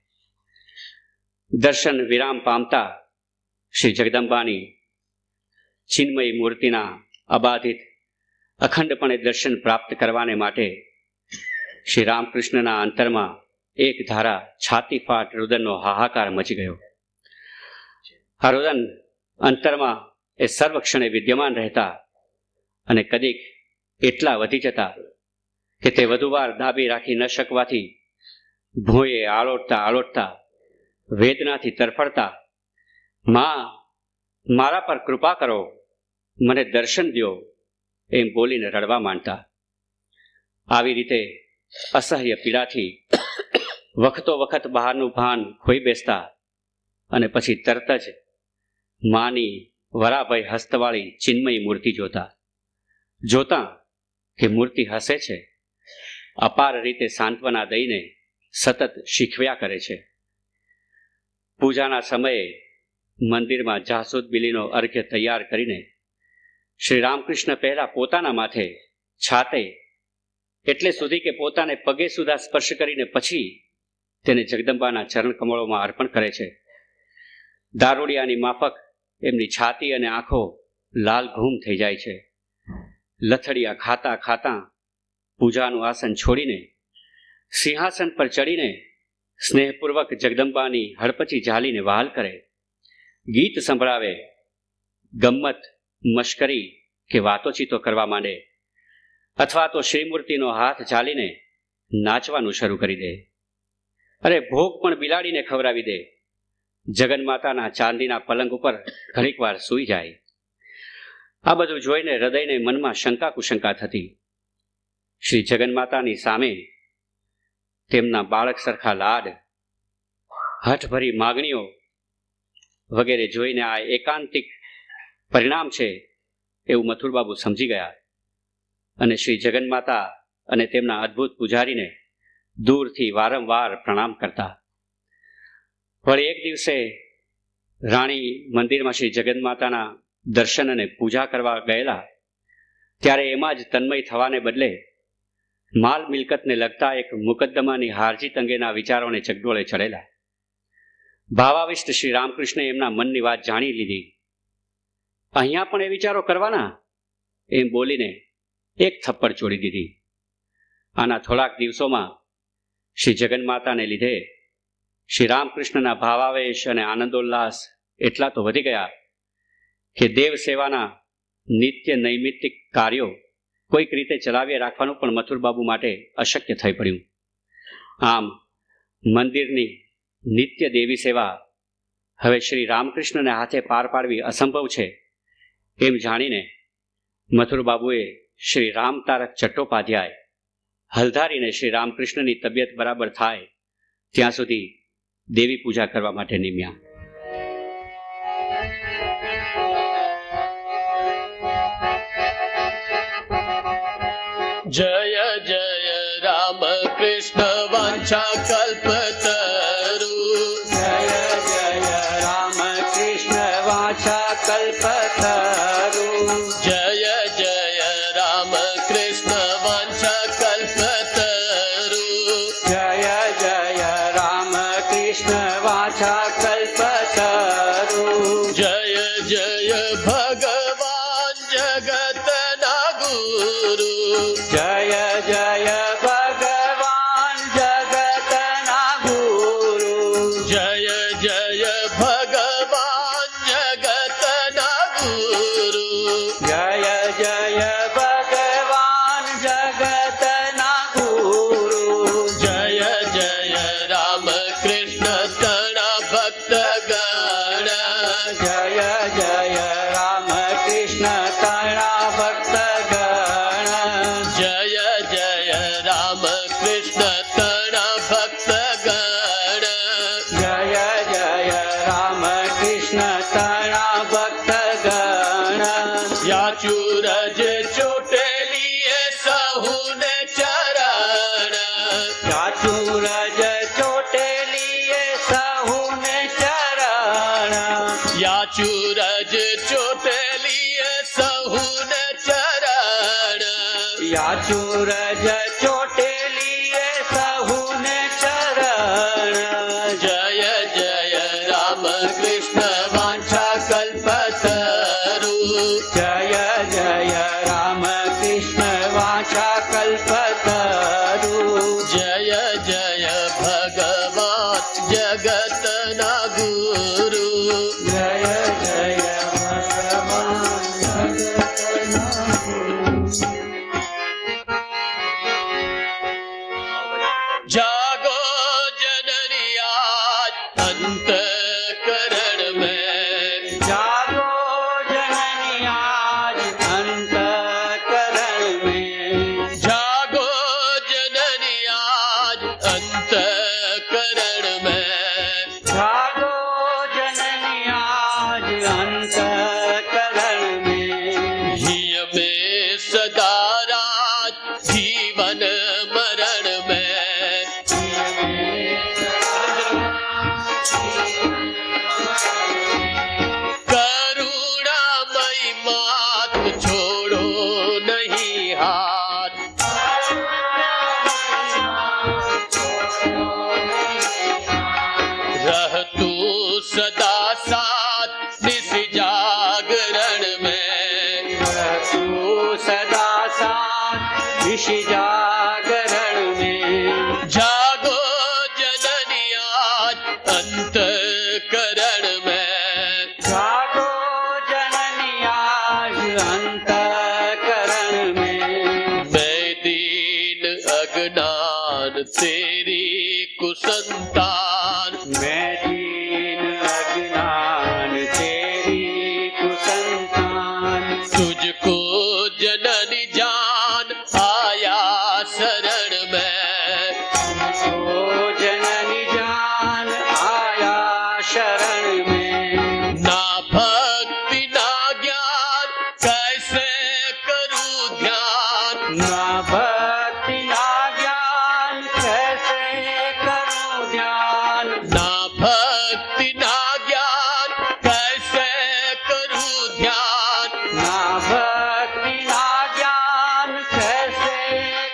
દર્શન વિરામ પામતા શ્રી જગદંબાની ચિન્મયી મૂર્તિના અબાધિત અખંડપણે દર્શન પ્રાપ્ત કરવાને માટે શ્રી રામકૃષ્ણના અંતરમાં એક ધારા છાતી ફાટ રુદનનો હાહાકાર મચી ગયો. આ રુદન અંતરમાં એ સર્વક્ષણે વિદ્યમાન રહેતા અને કદીક એટલા વધી જતા કે તે વધુવાર દાબી રાખી ન શકવાથી ભોંયે આળોટતા વેદનાથી તરફડતા, માં મારા પર કૃપા કરો, મને દર્શન દ્યો એમ બોલીને રડવા માંડતા. આવી રીતે અસહ્ય પીડાથી વખતો વખત બહારનું ભાન ખોઈ બેસતા અને પછી તરત જ માની વરાભય હસ્તવાળી ચિન્મયી મૂર્તિ જોતા કે મૂર્તિ હસે છે, અપાર રીતે સાંત્વના દઈને સતત શીખવ્યા કરે છે. પૂજાના સમયે મંદિરમાં જાસૂદ બિલીનો અર્ઘ્ય તૈયાર કરીને શ્રી રામકૃષ્ણ પહેલા પોતાના માથે, છાતે એટલે સુધી કે પોતાને પગે સુધા સ્પર્શ કરીને પછી તેને જગદંબાના ચરણ કમળોમાં અર્પણ કરે છે. દારૂડિયાની માફક એમની છાતી અને આંખો લાલ ઘૂમ થઈ જાય છે. લથડિયા ખાતા ખાતા પૂજાનું આસન છોડીને સિંહાસન પર ચડીને સ્નેહપૂર્વક જગદંબાની હડપચી ઝાલીને વહાલ કરે, ગીત સંભળાવે, ગમ્મત મશ્કરી કે વાતોચીતો કરવા માંડે, અથવા તો શ્રીમૂર્તિનો હાથ ઝાલીને નાચવાનું શરૂ કરી દે. અરે ભોગ પણ બિલાડીને ખવડાવી દે. જગન્માતાના ચાંદીના પલંગ ઉપર ઘણીક વાર સૂઈ જાય. આ બધું જોઈને હૃદયને મનમાં શંકા કુશંકા થતી. શ્રી જગન્માતાની સામે તેમના બાળક સરખા લાડ, હઠભરી માગણીઓ વગેરે જોઈને આ એકાંતિક પરિણામ છે એવું મથુરબાબુ સમજી ગયા અને શ્રી જગન્માતા અને તેમના અદ્ભુત પૂજારીને દૂરથી વારંવાર પ્રણામ કરતા. વળી એક દિવસે રાણી મંદિરમાં શ્રી જગન્માતાના દર્શન અને પૂજા કરવા ગયેલા, ત્યારે એમાં જ તન્મય થવાને બદલે માલ મિલકતને લગતા એક મુકદ્દમાની હારજીત અંગેના વિચારોને ચગડોળે ચડેલા. ભાવાવિષ્ટ શ્રી રામકૃષ્ણે એમના મનની વાત જાણી લીધી. અહીંયા પણ એ વિચારો કરવાના એમ બોલીને એક થપ્પડ ચોડી દીધી. આના થોડાક દિવસોમાં શ્રી જગન્માતાને લીધે શ્રી રામકૃષ્ણના ભાવાવેશ અને આનંદોલ્લાસ એટલા તો વધી ગયા કે દેવ સેવાના નિત્ય નૈમિત્તિક કાર્યો કોઈક રીતે ચલાવી રાખવાનું પણ મથુરબાબુ માટે અશક્ય થઈ પડ્યું. આમ મંદિરની નિત્ય દેવી સેવા હવે શ્રી રામકૃષ્ણને હાથે પાર પાડવી અસંભવ છે એમ જાણીને મથુરબાબુએ શ્રી રામતારક ચટ્ટોપાધ્યાય હલધારીને શ્રી રામકૃષ્ણની તબિયત બરાબર થાય ત્યાં સુધી દેવી પૂજા કરવા માટે નિમ્યા. જય જય રામ કૃષ્ણ વાંછા કલ્પતરુ. જય જય રામ કૃષ્ણ વાછા કલ્પતરુ. જય જય રામ કૃષ્ણ વાંછા કલ્પતરુ. જય જય રામ કૃષ્ણ વાછા કલ્પતરુ. જય જય ભગવાન જગતના ગુરુ. જય જય ભગવાન જગતના ગુરુ. જય જય ભગવાન જગતના ગુરુ. જય જય ભગવાન જગતના ગુરુ. જય જય રામ કૃષ્ણ તણા ભક્ત ગણ. જય જય રામ કૃષ્ણ તણા ભક્ત ગણ. જય જય રામ કૃષ્ણ તણા ભક્ત ગણ. જય જય રામ કૃષ્ણ તણા ભક્ત ગણ. યાચુરજ ચોટેલીએ સહુને ચરણ. યાચુરજ ચોટેલીએ સહુને ચરણ. યાચુરજ ચોટેલીએ સહુને ચરણ. યાચુરજ ચોટેલીએ સહુને ચરણ. જય જય રામ કૃષ્ણ વાંછા કલ્પતરુ. જય જય રામ કૃષ્ણ વાછા કલ્પતરુ. જય જય ભગવાન જગતના ગુરુ. જય જય ભગવાન જગતના ગુરુ. तू सदा साथ ऋषि जागरण में। जागो जननी आज अंतःकरण में, जागो जननी आज अंतःकरण में। मैं दीन अज्ञान तेरी कुसंतान, मैं दीन अज्ञान तेरी कुसंतान। तुझको जननी जान आया शरण में, ओ जननी जान आया शरण में। ना भक्ति ना ज्ञान कैसे करूं ध्यान, ना भक्ति ना ज्ञान कैसे करूं ध्यान। ना भक्ति ना ज्ञान कैसे करूं ध्यान, ना भक्ति ना ज्ञान कैसे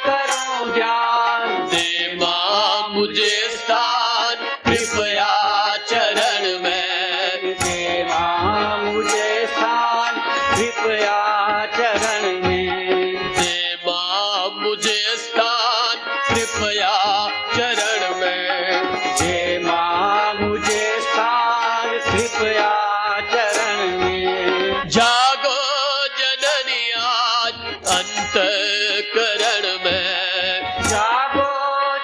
करूं ध्यान। दे मां मुझे स्थान कृपया चरण में, दे मां मुझे स्थान कृपया चरण में। दे मां मुझे स्थान कृपया चरण में। दे मां मुझे स्थान कृपया चरण में। जागो जननी आज अंतःकरण में, जागो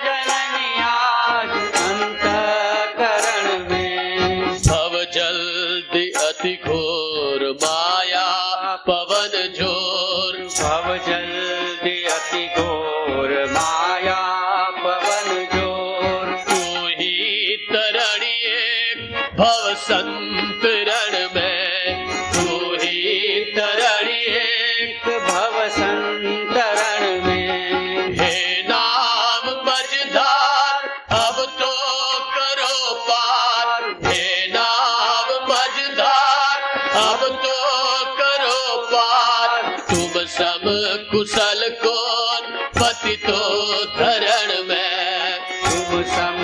जननी आज अंतःकरण में। भव जल्दी अति घोर माया पवन जोर, भव जल्दी अति घोर माया पवन जोर। तू ही तरणी एक भव संतरण में, तू ही तरणी एक भव संतरण में। हे नाम मझधार अब तो करो पार, हे नाम मझधार अब तो करो पार। तुम सम कुशल कौन पति तो धरण में, तुम सम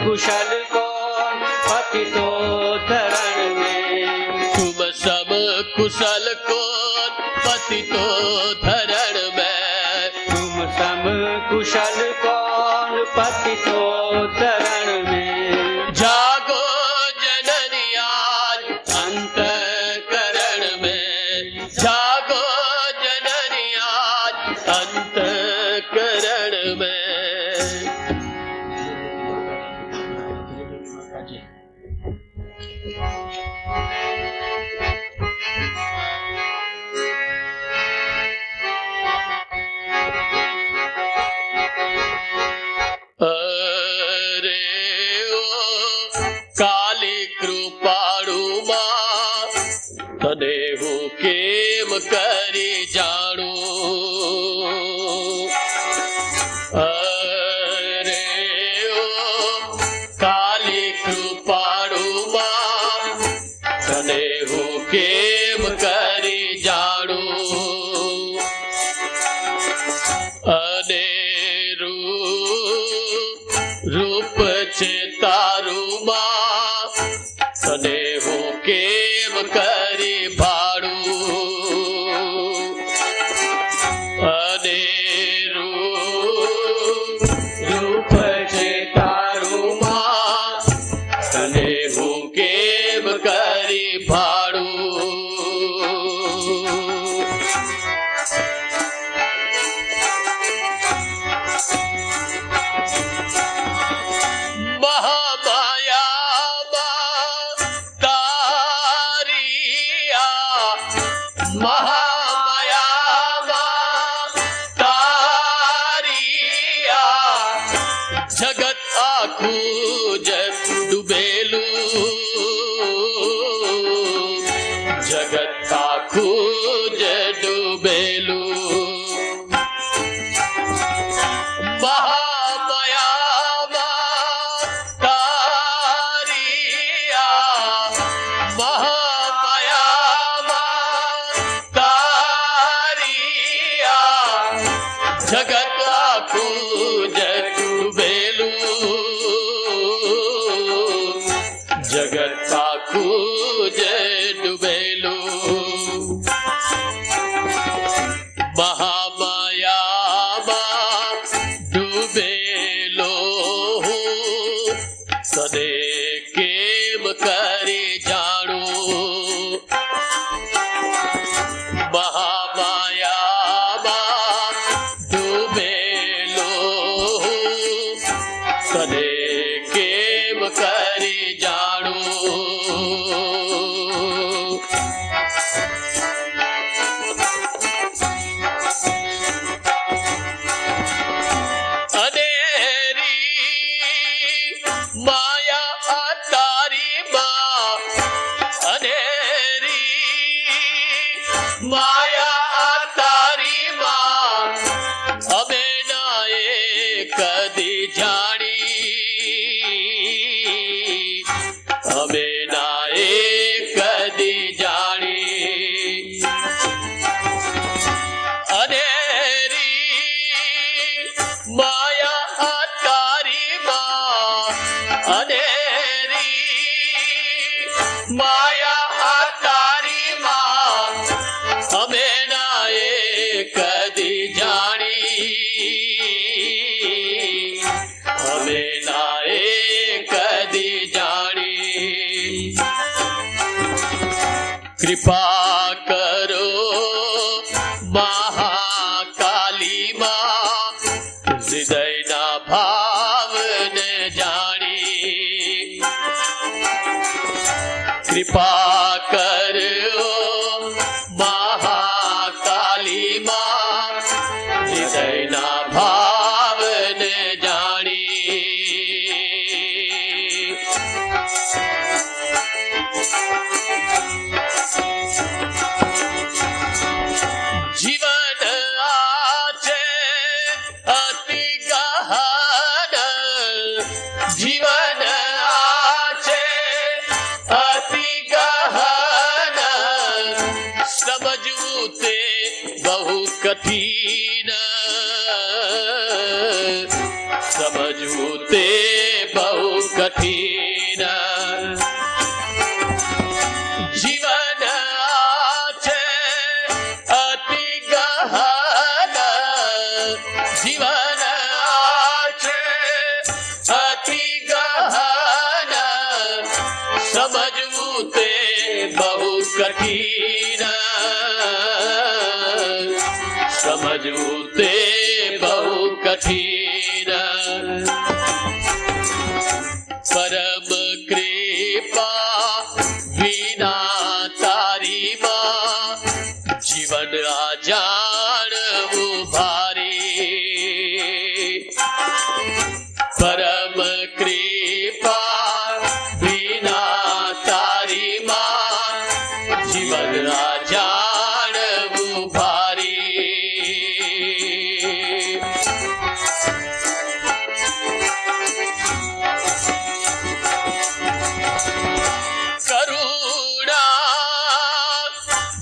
कुशल कौन पति तो धरण में। तुम सब कुशल कौन पति तो धरण में। तुम सम कुशल कौन पति तो धरण में। जागो जननी आज अंतःकरण में, जागो जननी आज अंतःकरण में। अरे ओ काली कृपाळु मां, तने हूँ केम करी जाणू। अरे ओ काली कृपाळु मां, तने हूँ केम करी जाणू। अनेरू रूप छे तारू मां, तने हूँ केम करी भाड़ू। મહામાયામાં ડૂબેલો હું તને કેમ કરી જાણું મહામાયામાં ડૂબેલો હું તને કેમ કરી જાણું માયા તારી માં અમે નાએ કદી જાણી અમે નાએ કદી જાણી અનેરી માયા તારી માં અનેરી માયા તારી માં અમે નાએ કદી જાણી અમે નાએ કદી જાણી કૃપા કરો મહાકાલી માં હૃદયના ભાવને જાણી કૃપા કરો મહાકાલી માં હૃદયના ભાવને જાણી જીવન આ છે અતિ ગહન જીવન આ છે અતિ ગહન સમજવું તે બહુ કઠિન સમજવું તે બહુ કઠિન જીવન આ છે અતિ ગહન જીવન આ છે અતિ ગહન સમજવું તે બહુ કઠિન સમજવું તે બહુ કઠિન પરમ કૃપા વિના તારી માં જીવન આ જાણવું ભારી પરમ કૃપા વિના તારી માં જીવન આ જાણવું ભારી કરુણા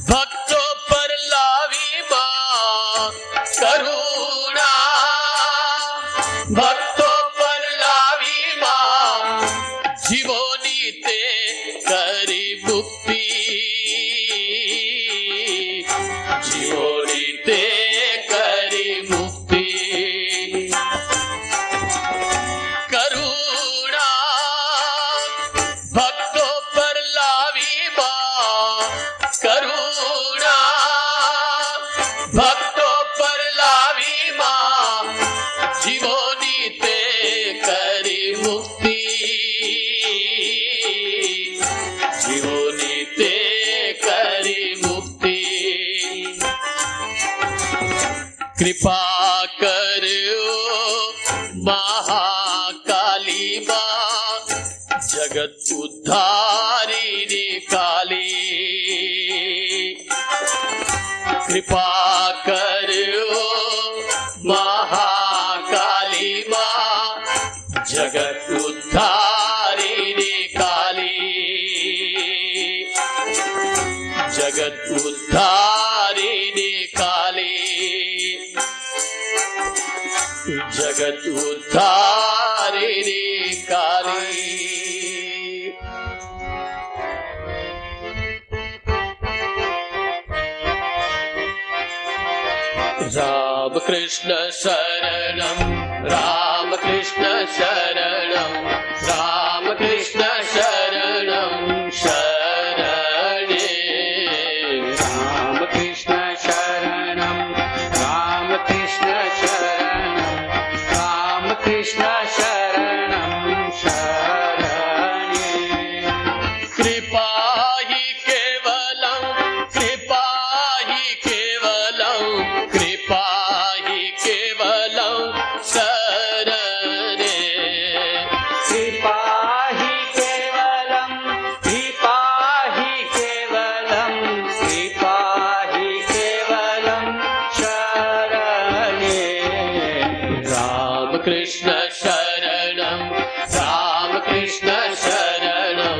ભક્તો પર લાવી માં કરુણા ભક્તો પર લાવી માં જીવોની તે કરી મુક્તિ જીવોની તે કરી મુક્તિ કરુણા ભક્તો પર લાવી માં કરુણા ભક્તો પર લાવી માં જીવોની તે કરી મુક્તિ જીવોની તે કરી મુક્તિ કૃપા કર્યો મહાકાલી માં જગત ઉદ્ધારી કાલી કૃપા કર્યો મહાકાલી માં જગત ઉદ્ધારી કાલી જગત ઉદ્ધારી કાલી જગત ઉદ્ધારી કાલી राम कृष्ण शरणं राम कृष्ण शरणं राम कृष्ण शरणं शरणे राम कृष्ण शरणं राम कृष्ण शरणं राम कृष्ण शरणं शरणे कृपा हि केवलं कृपा हि केवलं कृपा हि केवलं शरणे कृपा हि केवलं कृपा हि केवलं कृपा हि केवलं शरणे राम कृष्ण शरणं राम कृष्ण शरणं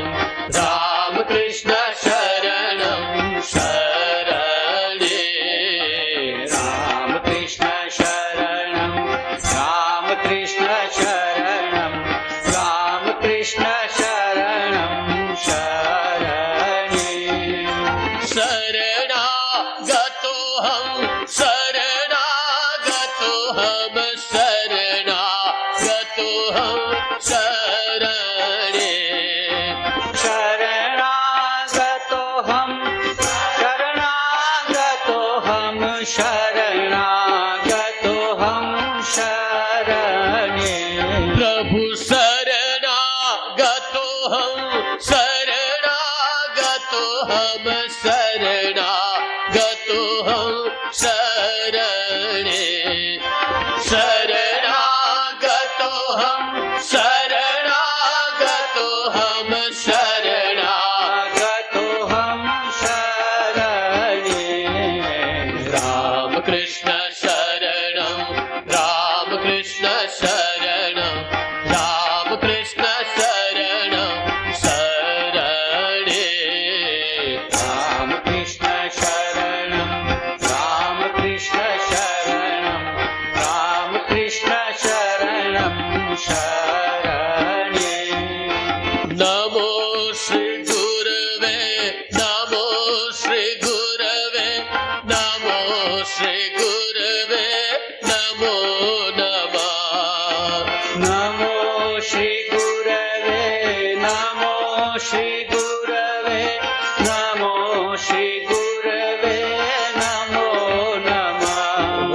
राम कृष्ण शरणं शरणे राम कृष्ण शरणं राम कृष्ण शरणं राम कृष्ण शरणं शरणे शरणागतोऽहं शरणागतोऽहं शरणागतोऽहं शरणे शरणागतोऽहं शरणागतोऽहं शरणागतोऽहं शरणे प्रभु शरणागतोऽहं शरणागतोऽहं शरणागतोऽहं शरणे शरणागतोऽहं शरणागतोऽहं शरणागतोऽहं शरणे राम कृष्ण शरणं राम कृष्ण शरणं राम कृष्ण शरणं शरणे राम कृष्ण शरणं राम कृष्ण शरणं राम कृष्ण शरणं शरणे नमो श्री गुरवे नमो श्री गुरवे नमो श्री गुरवे नमो नमः नमो श्री गुरवे नमो श्री गुरवे नमो श्री गुरवे नमो नमः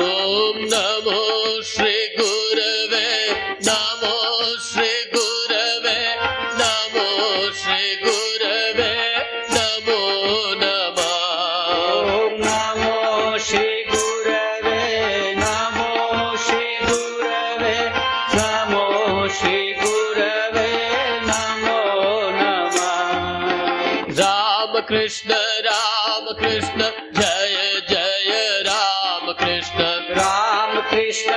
ॐ नमो श्री गुरवे नमो श्री गुरवे नमो श्री गुरवे नमो नमः ॐ नमो श्री गुरवे नमो श्री गुरवे नमो श्री गुरवे नमो नमः राम कृष्ण जय जय राम कृष्ण राम कृष्ण